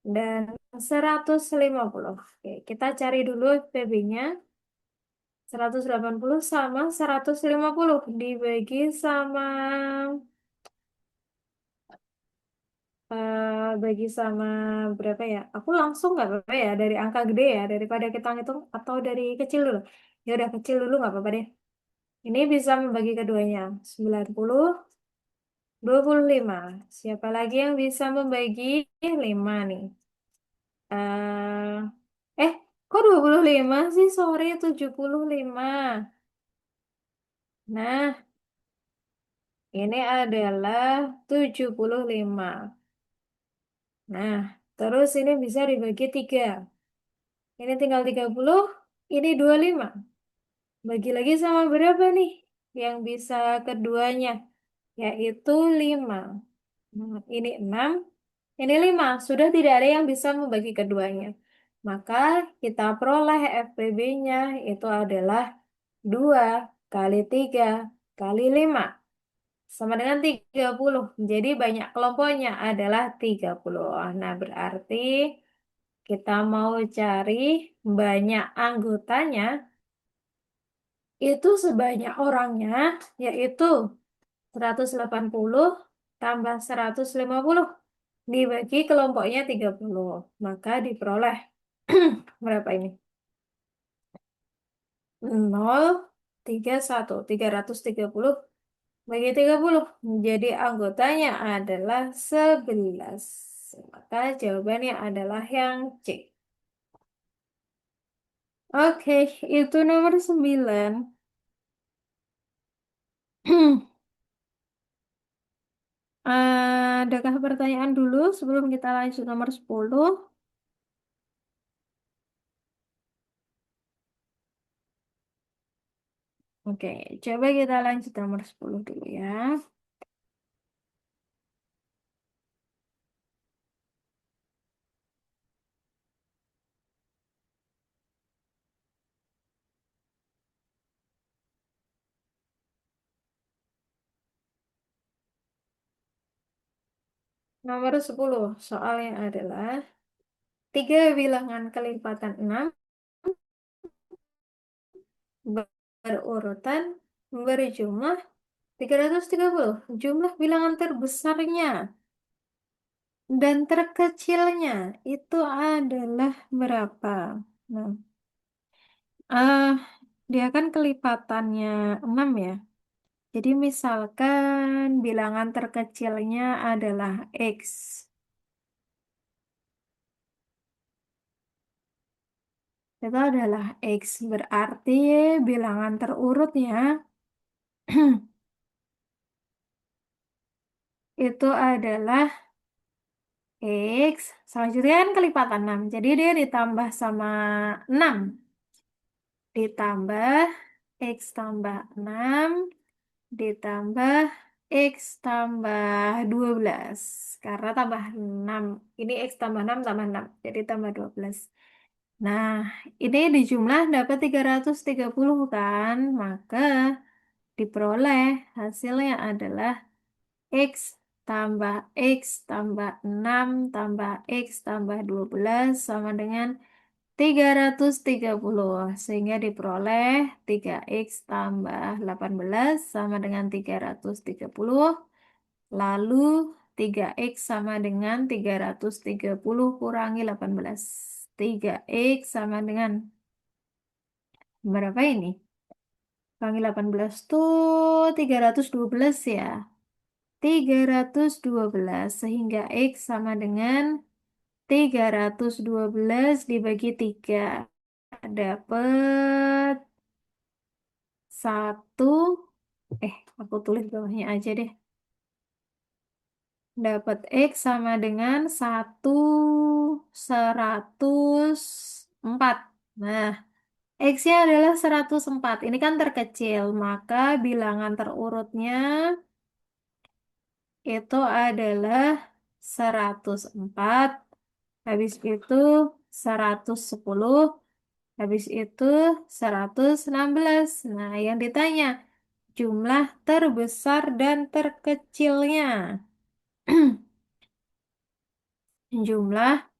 dan 150. Oke, kita cari dulu FPB-nya. 180 sama 150 dibagi sama bagi sama berapa ya? Aku langsung nggak apa-apa ya dari angka gede ya daripada kita ngitung atau dari kecil dulu. Ya udah kecil dulu nggak apa-apa deh. Ini bisa membagi keduanya. 90, 25. Siapa lagi yang bisa membagi 5 nih? Eh, kok 25 sih? Sorry, 75. Nah, ini adalah 75. Nah, terus ini bisa dibagi 3. Ini tinggal 30, ini 25. Bagi lagi sama berapa nih? Yang bisa keduanya, yaitu 5. Ini 6, ini 5. Sudah tidak ada yang bisa membagi keduanya. Maka kita peroleh FPB-nya itu adalah 2 kali 3 kali 5 sama dengan 30. Jadi banyak kelompoknya adalah 30. Nah, berarti kita mau cari banyak anggotanya itu sebanyak orangnya, yaitu 180 tambah 150 dibagi kelompoknya 30. Maka diperoleh berapa ini? 0,31. 330 bagi 30. Jadi anggotanya adalah 11. Maka jawabannya adalah yang C. Oke, itu nomor 9. Adakah pertanyaan dulu sebelum kita lanjut nomor 10? Oke, coba kita lanjut nomor 10 dulu ya. Nomor 10 soalnya adalah tiga bilangan kelipatan 6 berurutan berjumlah 330. Jumlah bilangan terbesarnya dan terkecilnya itu adalah berapa? Nah, ah, dia kan kelipatannya 6 ya. Jadi misalkan bilangan terkecilnya adalah X. Itu adalah X. Berarti bilangan terurutnya itu adalah X. Selanjutnya kan kelipatan 6. Jadi dia ditambah sama 6. Ditambah X tambah 6. Ditambah X tambah 12. Karena tambah 6. Ini X tambah 6 tambah 6. Jadi tambah 12. Nah, ini dijumlah dapat 330 kan? Maka diperoleh hasilnya adalah X tambah X tambah 6 tambah X tambah 12 sama dengan 330. Sehingga diperoleh 3X tambah 18 sama dengan 330. Lalu 3X sama dengan 330 kurangi 18. 3X sama dengan berapa ini? Kurangi 18 tuh 312 ya. 312 sehingga X sama dengan 312 dibagi 3. Dapat 1. Aku tulis bawahnya aja deh. Dapat X sama dengan 104. Nah, X-nya adalah 104. Ini kan terkecil, maka bilangan terurutnya itu adalah 104. Habis itu 110. Habis itu 116. Nah, yang ditanya jumlah terbesar dan terkecilnya. Jumlah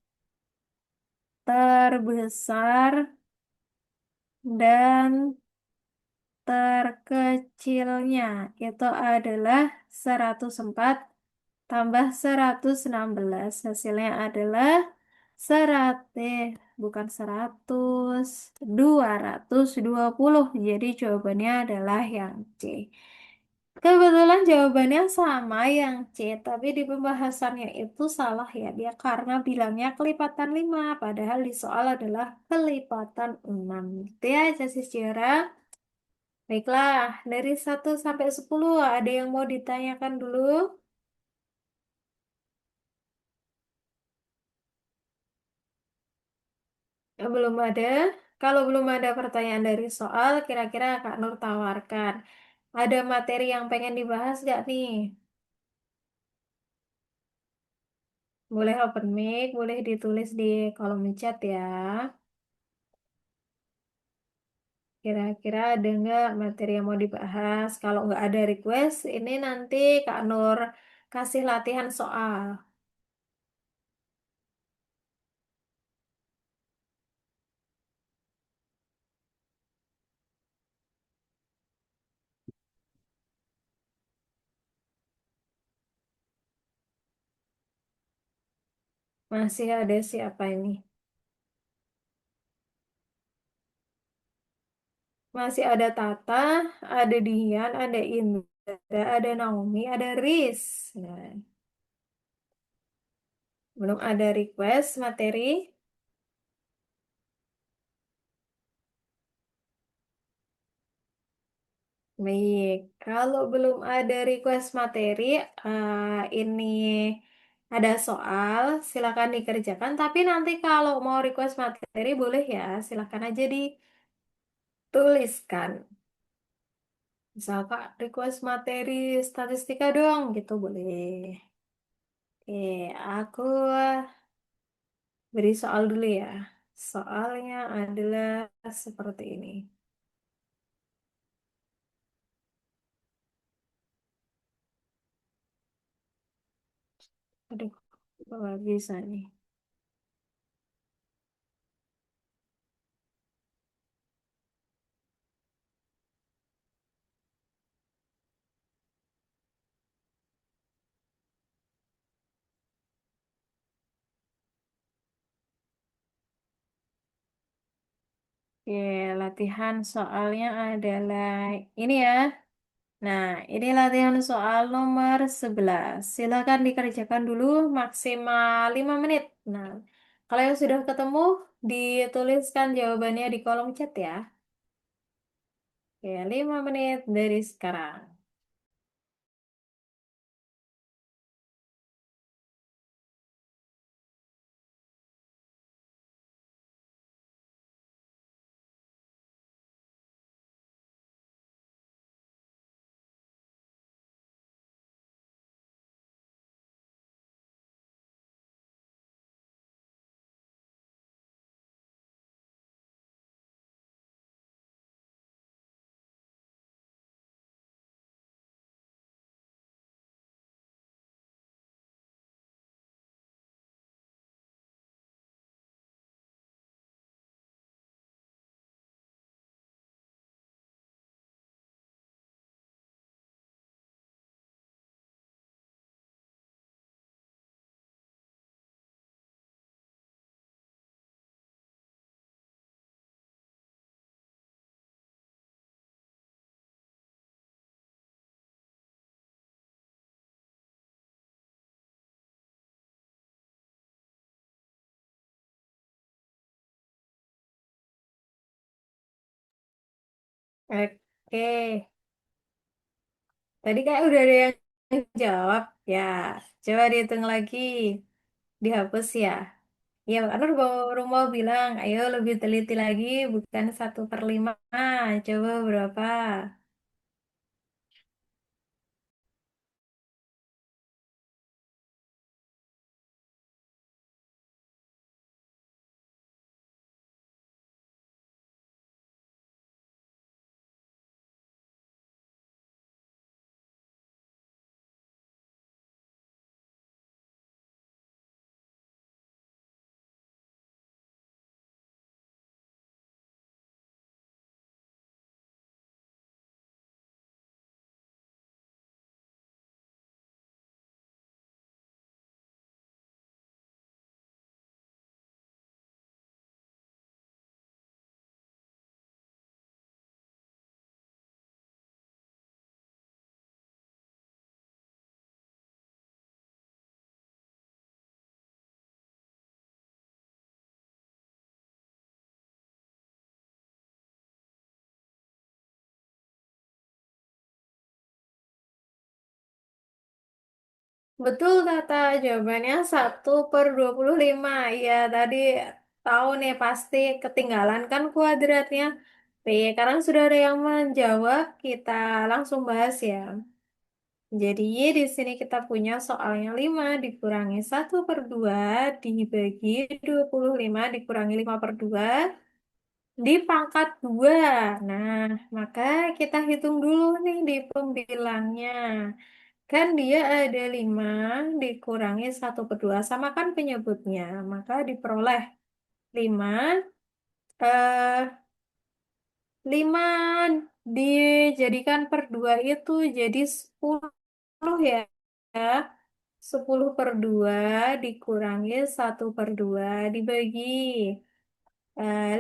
terbesar dan terkecilnya itu adalah 104 tambah 116. Hasilnya adalah 100, bukan 100, 220. Jadi jawabannya adalah yang C. Kebetulan jawabannya sama yang C, tapi di pembahasannya itu salah ya dia karena bilangnya kelipatan 5, padahal di soal adalah kelipatan 6. Itu ya aja sejarah. Baiklah, dari 1 sampai 10 ada yang mau ditanyakan dulu? Belum ada. Kalau belum ada pertanyaan dari soal, kira-kira Kak Nur tawarkan. Ada materi yang pengen dibahas nggak nih? Boleh open mic, boleh ditulis di kolom chat ya. Kira-kira ada nggak materi yang mau dibahas? Kalau nggak ada request, ini nanti Kak Nur kasih latihan soal. Masih ada siapa ini? Masih ada Tata, ada Dian, ada Indra, ada Naomi, ada Riz. Nah, belum ada request materi. Baik, kalau belum ada request materi, ini ada soal, silakan dikerjakan. Tapi nanti kalau mau request materi boleh ya, silakan aja dituliskan. Misal Kak, request materi statistika dong, gitu boleh. Oke, aku beri soal dulu ya. Soalnya adalah seperti ini. Aduh, nggak bisa nih. Oke, latihan soalnya adalah ini ya. Nah, ini latihan soal nomor 11. Silakan dikerjakan dulu maksimal 5 menit. Nah, kalau yang sudah ketemu, dituliskan jawabannya di kolom chat ya. Oke, 5 menit dari sekarang. Oke, tadi kayak udah ada yang jawab. Ya, coba dihitung lagi. Dihapus ya. Ya, karena baru mau bilang, ayo lebih teliti lagi, bukan 1/5. Coba berapa? Betul kata jawabannya 1/25. Iya, tadi Tahu nih pasti ketinggalan kan kuadratnya. P, karena sudah ada yang menjawab, kita langsung bahas ya. Jadi di sini kita punya soalnya 5 dikurangi 1/2 dibagi 25 dikurangi 5/2 di pangkat 2. Nah, maka kita hitung dulu nih di pembilangnya. Kan dia ada 5 dikurangi 1/2 sama kan penyebutnya. Maka diperoleh 5 eh 5 dijadikan per 2 itu jadi 10 ya. 10/2 dikurangi 1/2 dibagi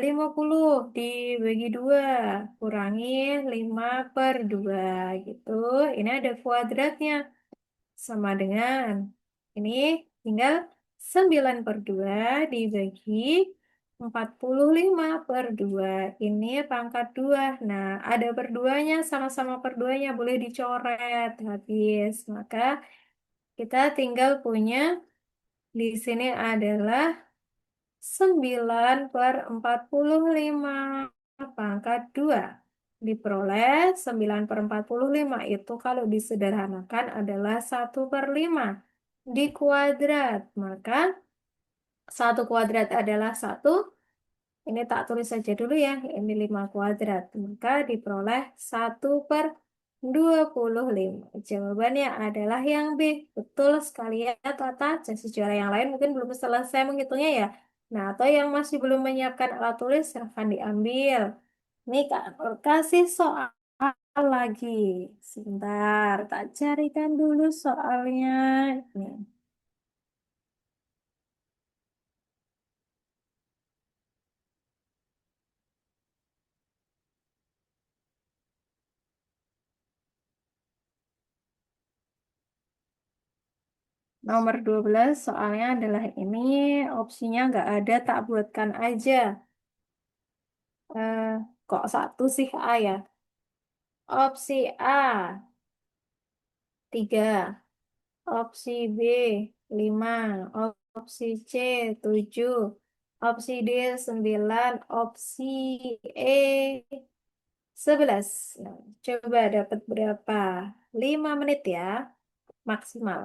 50 dibagi 2 kurangi 5/2 gitu. Ini ada kuadratnya sama dengan ini tinggal 9/2 dibagi 45/2. Ini pangkat 2. Nah, ada perduanya sama-sama perduanya boleh dicoret habis. Maka kita tinggal punya di sini adalah 9/45 pangkat 2. Diperoleh 9/45 itu kalau disederhanakan adalah 1/5 dikuadrat. Maka 1 kuadrat adalah 1. Ini tak tulis saja dulu ya. Ini 5 kuadrat. Maka diperoleh 1/25. Jawabannya adalah yang B. Betul sekali ya, Tata. Jadi juara yang lain mungkin belum selesai menghitungnya ya. Nah, atau yang masih belum menyiapkan alat tulis, silahkan diambil. Nih, Kak, Nur kasih soal lagi. Sebentar, tak carikan dulu soalnya. Nih, nomor 12 soalnya adalah ini. Opsinya nggak ada, tak buatkan aja. Eh, kok satu sih A ya? Opsi A, 3. Opsi B, 5. Opsi C, 7. Opsi D, 9. Opsi E, 11. Nah, coba dapat berapa? 5 menit ya, maksimal.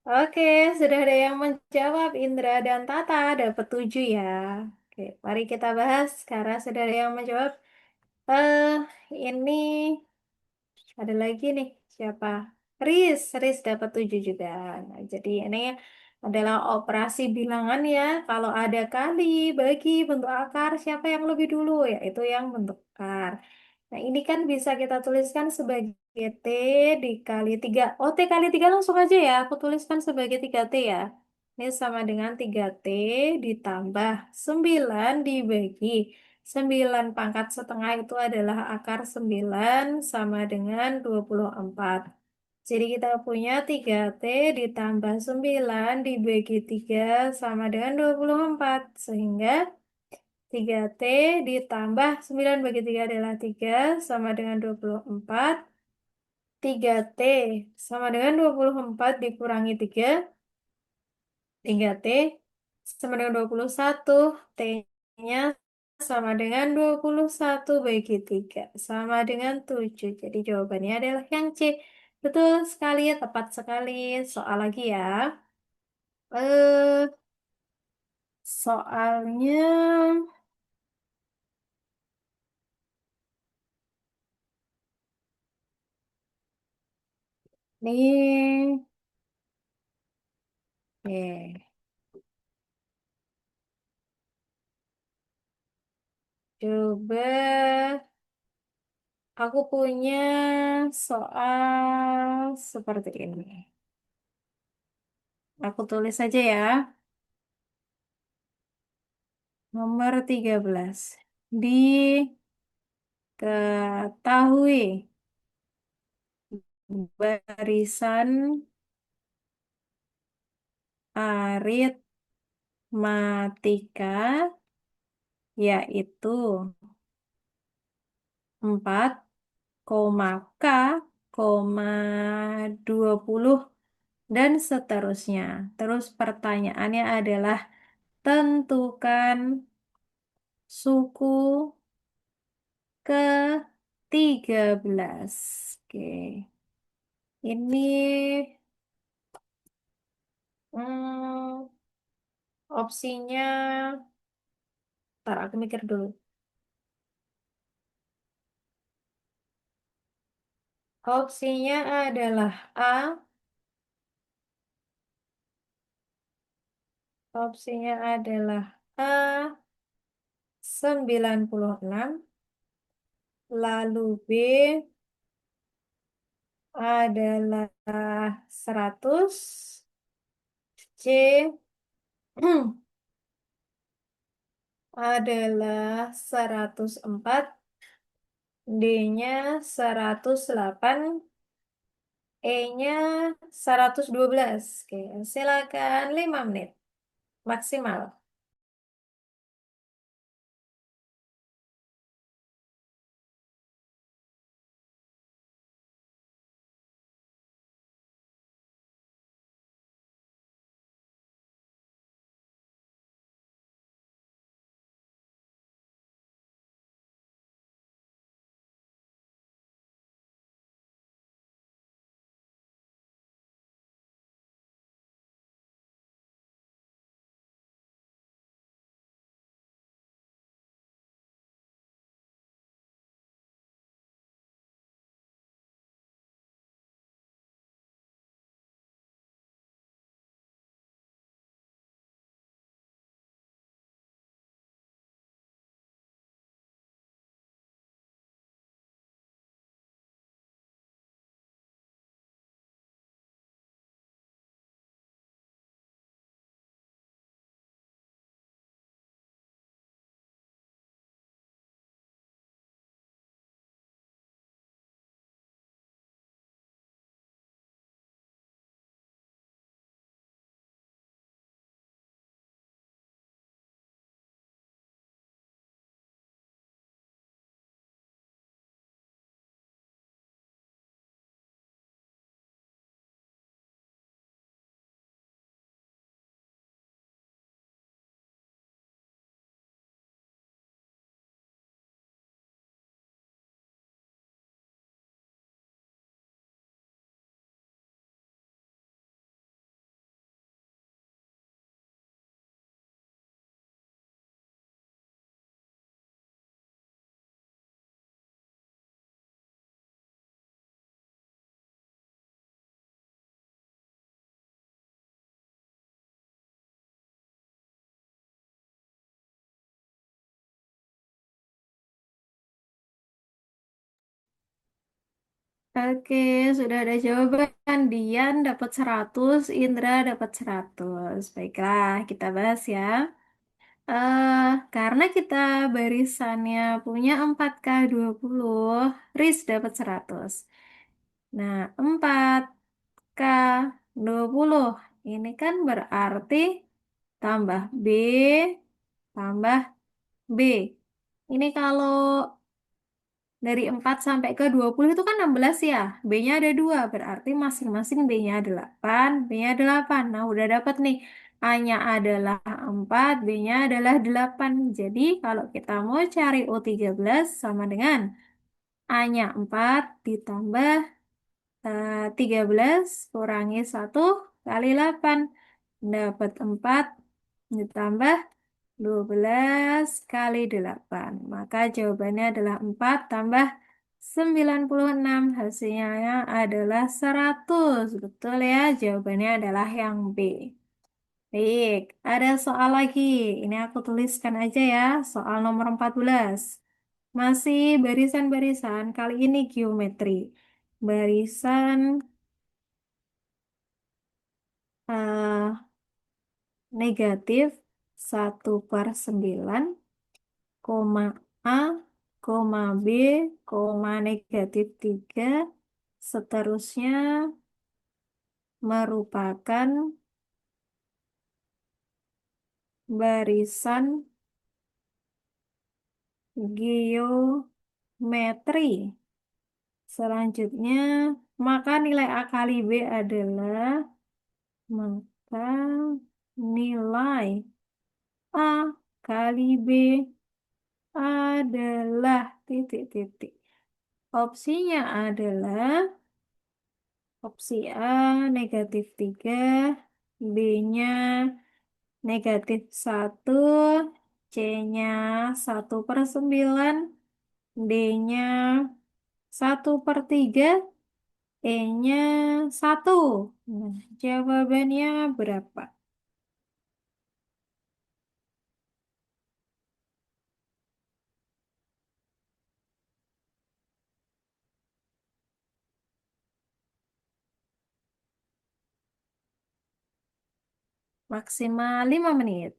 Oke, sudah ada yang menjawab. Indra dan Tata dapat 7 ya. Oke, mari kita bahas. Karena sudah ada yang menjawab. Eh, ini ada lagi nih. Siapa? Riz dapat 7 juga. Nah, jadi ini adalah operasi bilangan ya. Kalau ada kali, bagi, bentuk akar, siapa yang lebih dulu? Yaitu yang bentuk akar. Nah, ini kan bisa kita tuliskan sebagai T dikali 3. Oh, T kali 3 langsung aja ya. Aku tuliskan sebagai 3T ya. Ini sama dengan 3T ditambah 9 dibagi 9 pangkat setengah itu adalah akar 9 sama dengan 24. Jadi kita punya 3T ditambah 9 dibagi 3 sama dengan 24. Sehingga 3T ditambah 9 bagi 3 adalah 3 sama dengan 24. 3T sama dengan 24 dikurangi 3. 3T sama dengan 21. T-nya sama dengan 21 bagi 3. Sama dengan 7. Jadi jawabannya adalah yang C. Betul sekali, tepat sekali. Soal lagi ya. Eh, soalnya nih. Coba aku punya soal seperti ini. Aku tulis saja ya. Nomor 13. Diketahui barisan aritmatika yaitu 4, K, 20 dan seterusnya. Terus pertanyaannya adalah tentukan suku ke-13. Oke. Ini hmm, opsinya, ntar aku mikir dulu. Opsinya adalah A, opsinya adalah A 96, lalu B adalah 100, C adalah 104, D-nya 108, E-nya 112. Oke, silakan 5 menit maksimal. Oke, sudah ada jawaban. Dian dapat 100, Indra dapat 100. Baiklah, kita bahas ya. Karena kita barisannya punya 4K20, Riz dapat 100. Nah, 4K20 ini kan berarti tambah B tambah B. Ini kalau dari 4 sampai ke 20 itu kan 16 ya. B-nya ada 2, berarti masing-masing B-nya 8, B-nya 8. Nah, udah dapat nih. A-nya adalah 4, B-nya adalah 8. Jadi, kalau kita mau cari U13 sama dengan A-nya 4 ditambah 13 kurangi 1 kali 8. Dapat 4 ditambah 12 kali 8. Maka jawabannya adalah 4 tambah 96. Hasilnya adalah 100. Betul ya, jawabannya adalah yang B. Baik, ada soal lagi. Ini aku tuliskan aja ya, soal nomor 14. Masih barisan-barisan, kali ini geometri. Barisan eh, negatif 1/9, koma A, koma B, koma -3, seterusnya merupakan barisan geometri. Selanjutnya, maka nilai A kali B adalah, maka nilai A kali B adalah titik-titik. Opsinya adalah opsi A -3, B-nya -1, C-nya 1/9, D-nya 1/3, E-nya 1. Nah, jawabannya berapa? Maksimal 5 menit.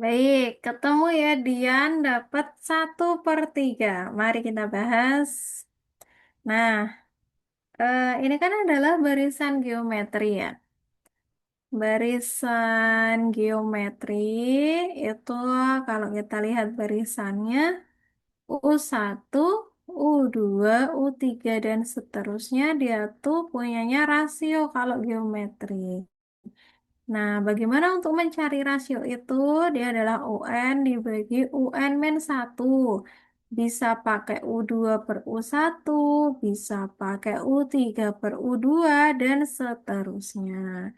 Baik, ketemu ya Dian dapat 1/3. Mari kita bahas. Nah, ini kan adalah barisan geometri ya. Barisan geometri itu kalau kita lihat barisannya U1, U2, U3 dan seterusnya dia tuh punyanya rasio kalau geometri. Nah, bagaimana untuk mencari rasio itu? Dia adalah UN dibagi UN min 1. Bisa pakai U2/U1, bisa pakai U3/U2, dan seterusnya.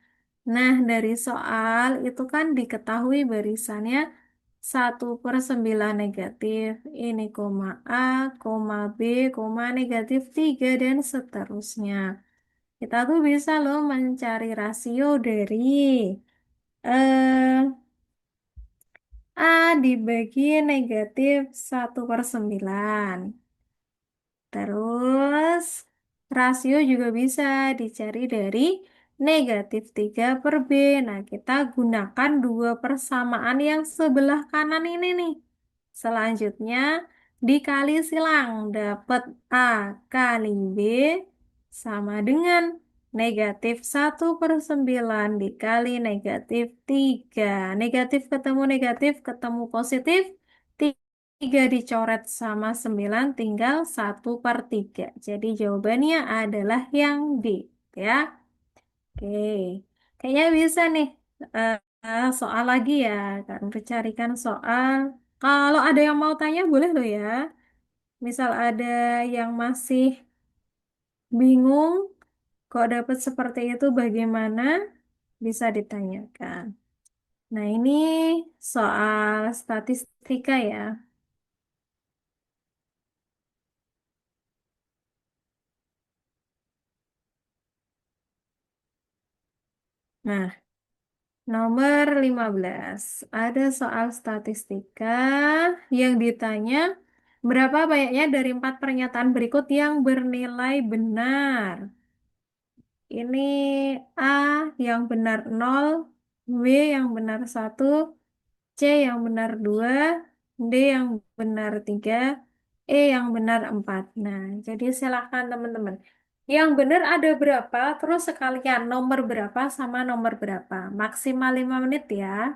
Nah, dari soal itu kan diketahui barisannya 1/9 negatif. Ini koma A, koma B, koma -3, dan seterusnya. Kita tuh bisa loh mencari rasio dari eh, A dibagi -1/9. Terus, rasio juga bisa dicari dari -3/B. Nah, kita gunakan dua persamaan yang sebelah kanan ini nih. Selanjutnya, dikali silang, dapat A kali B sama dengan -1/9 dikali -3. Negatif ketemu negatif, ketemu positif. 3 dicoret sama 9 tinggal 1/3. Jadi jawabannya adalah yang D. Ya. Oke. Kayaknya bisa nih. Soal lagi ya. Kan carikan soal. Kalau ada yang mau tanya boleh loh ya. Misal ada yang masih bingung kok dapat seperti itu bagaimana bisa ditanyakan. Nah, ini soal statistika ya. Nah, nomor 15. Ada soal statistika yang ditanya berapa banyaknya dari empat pernyataan berikut yang bernilai benar. Ini A yang benar 0, B yang benar 1, C yang benar 2, D yang benar 3, E yang benar 4. Nah, jadi silakan teman-teman. Yang benar ada berapa, terus sekalian nomor berapa sama nomor berapa. Maksimal 5 menit ya.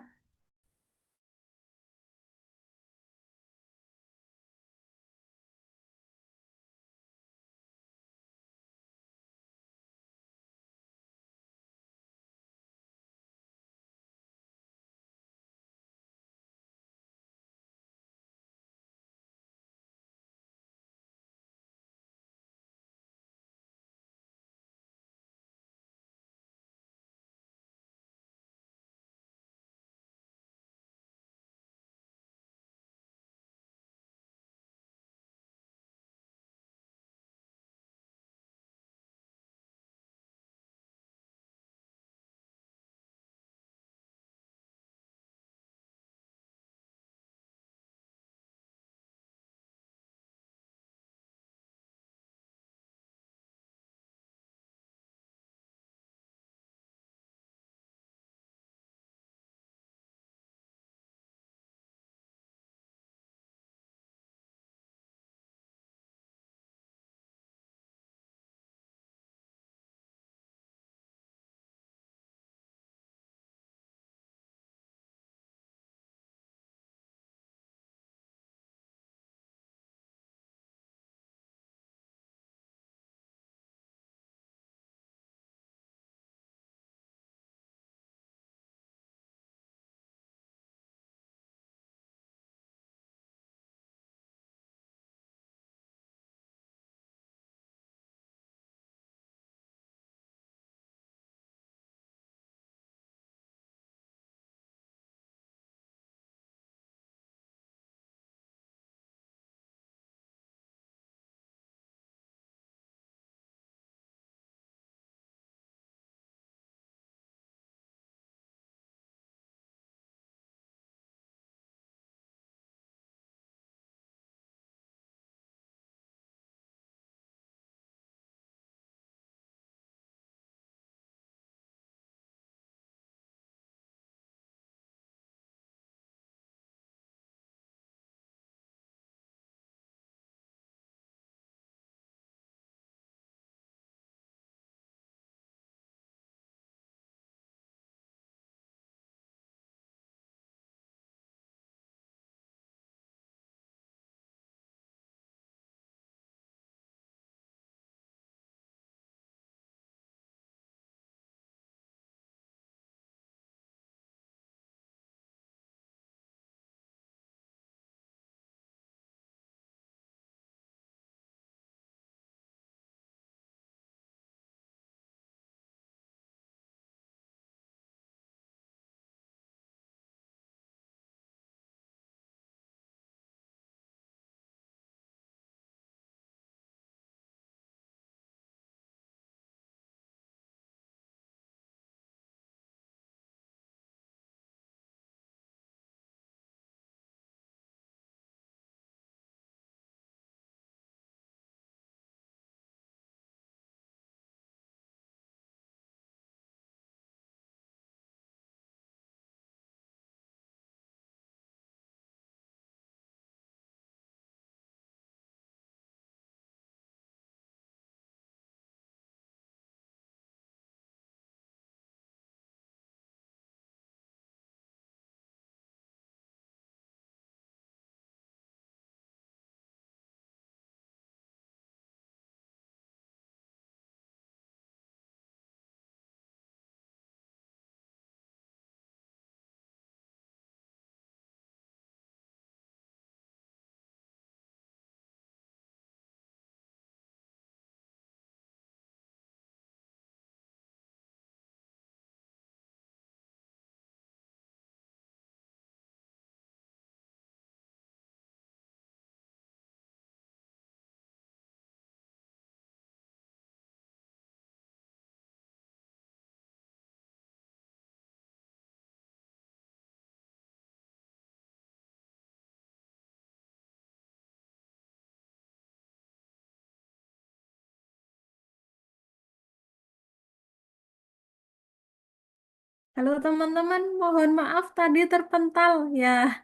Halo teman-teman, mohon maaf tadi terpental ya.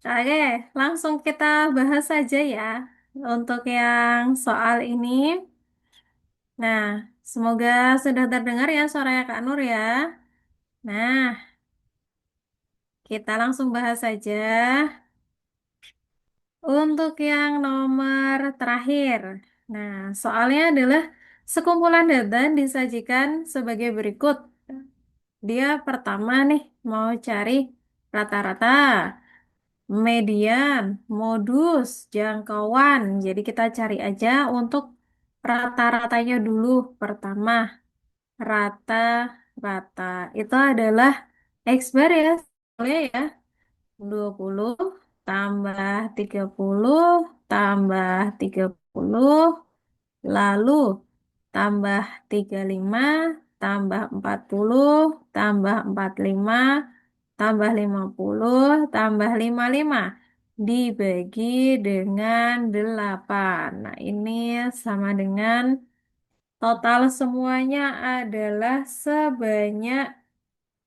Oke, langsung kita bahas saja ya untuk yang soal ini. Nah, semoga sudah terdengar ya suaranya Kak Nur ya. Nah, kita langsung bahas saja untuk yang nomor terakhir. Nah, soalnya adalah sekumpulan data disajikan sebagai berikut. Dia pertama nih mau cari rata-rata, median, modus, jangkauan. Jadi kita cari aja untuk rata-ratanya dulu. Pertama, rata-rata. Itu adalah X bar ya. Boleh ya. 20 tambah 30 tambah 30 lalu tambah 35 tambah 40 tambah 45 tambah 50 tambah 55 dibagi dengan 8. Nah, ini sama dengan total semuanya adalah sebanyak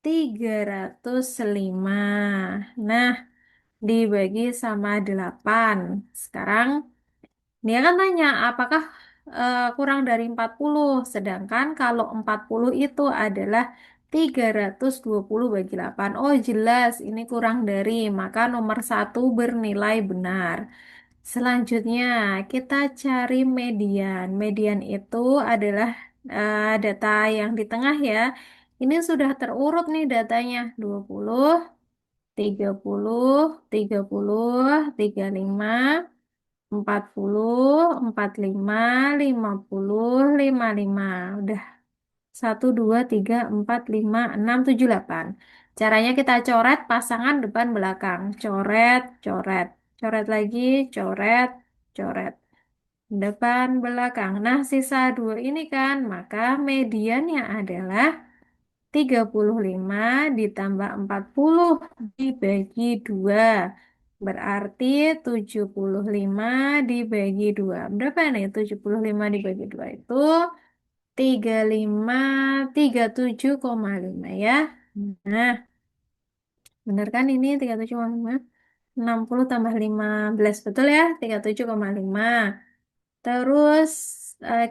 305. Nah, dibagi sama 8. Sekarang dia kan tanya apakah kurang dari 40. Sedangkan kalau 40 itu adalah 320 bagi 8. Oh jelas ini kurang dari, maka nomor satu bernilai benar. Selanjutnya kita cari median. Median itu adalah data yang di tengah ya. Ini sudah terurut nih datanya 20, 30, 30, 35, 40, 45, 50, 55. Udah 1, 2, 3, 4, 5, 6, 7, 8. Caranya kita coret pasangan depan belakang. Coret, coret. Coret lagi, coret, coret. Depan belakang. Nah, sisa dua ini kan, maka mediannya adalah 35 ditambah 40 dibagi 2. Berarti 75 dibagi 2. Berapa nih? 75 dibagi 2 itu 35, 37,5 ya. Nah, bener kan ini 37,5? 60 tambah 15. Betul ya? 37,5. Terus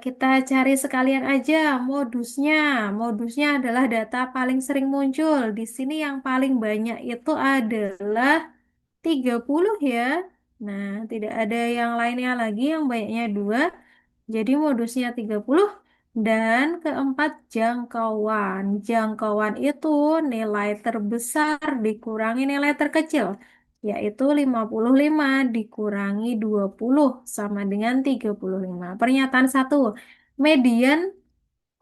kita cari sekalian aja modusnya. Modusnya adalah data paling sering muncul. Di sini yang paling banyak itu adalah 30 ya. Nah, tidak ada yang lainnya lagi yang banyaknya 2. Jadi modusnya 30 dan keempat jangkauan. Jangkauan itu nilai terbesar dikurangi nilai terkecil, yaitu 55 dikurangi 20 sama dengan 35. Pernyataan satu, median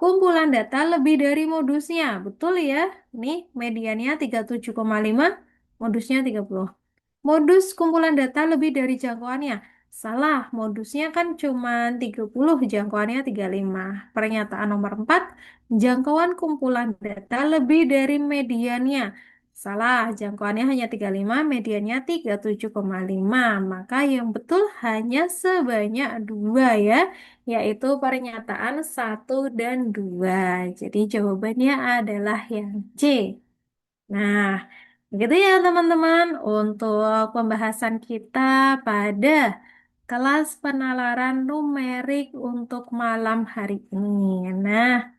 kumpulan data lebih dari modusnya. Betul ya? Ini mediannya 37,5, modusnya 30. Modus kumpulan data lebih dari jangkauannya. Salah, modusnya kan cuma 30, jangkauannya 35. Pernyataan nomor 4, jangkauan kumpulan data lebih dari mediannya. Salah, jangkauannya hanya 35, mediannya 37,5. Maka yang betul hanya sebanyak dua ya, yaitu pernyataan satu dan 2. Jadi jawabannya adalah yang C. Nah, begitu ya teman-teman untuk pembahasan kita pada kelas penalaran numerik untuk malam hari ini. Nah,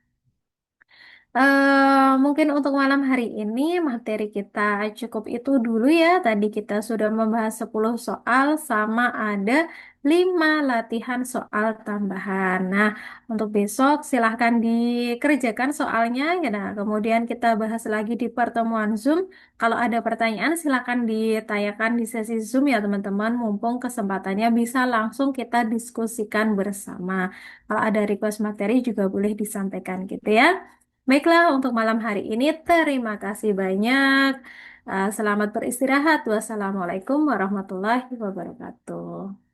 mungkin untuk malam hari ini materi kita cukup itu dulu ya. Tadi kita sudah membahas 10 soal sama ada 5 latihan soal tambahan. Nah, untuk besok silahkan dikerjakan soalnya. Ya, nah, kemudian kita bahas lagi di pertemuan Zoom. Kalau ada pertanyaan silahkan ditanyakan di sesi Zoom ya teman-teman. Mumpung kesempatannya bisa langsung kita diskusikan bersama. Kalau ada request materi juga boleh disampaikan gitu ya. Baiklah, untuk malam hari ini terima kasih banyak. Selamat beristirahat. Wassalamualaikum warahmatullahi wabarakatuh.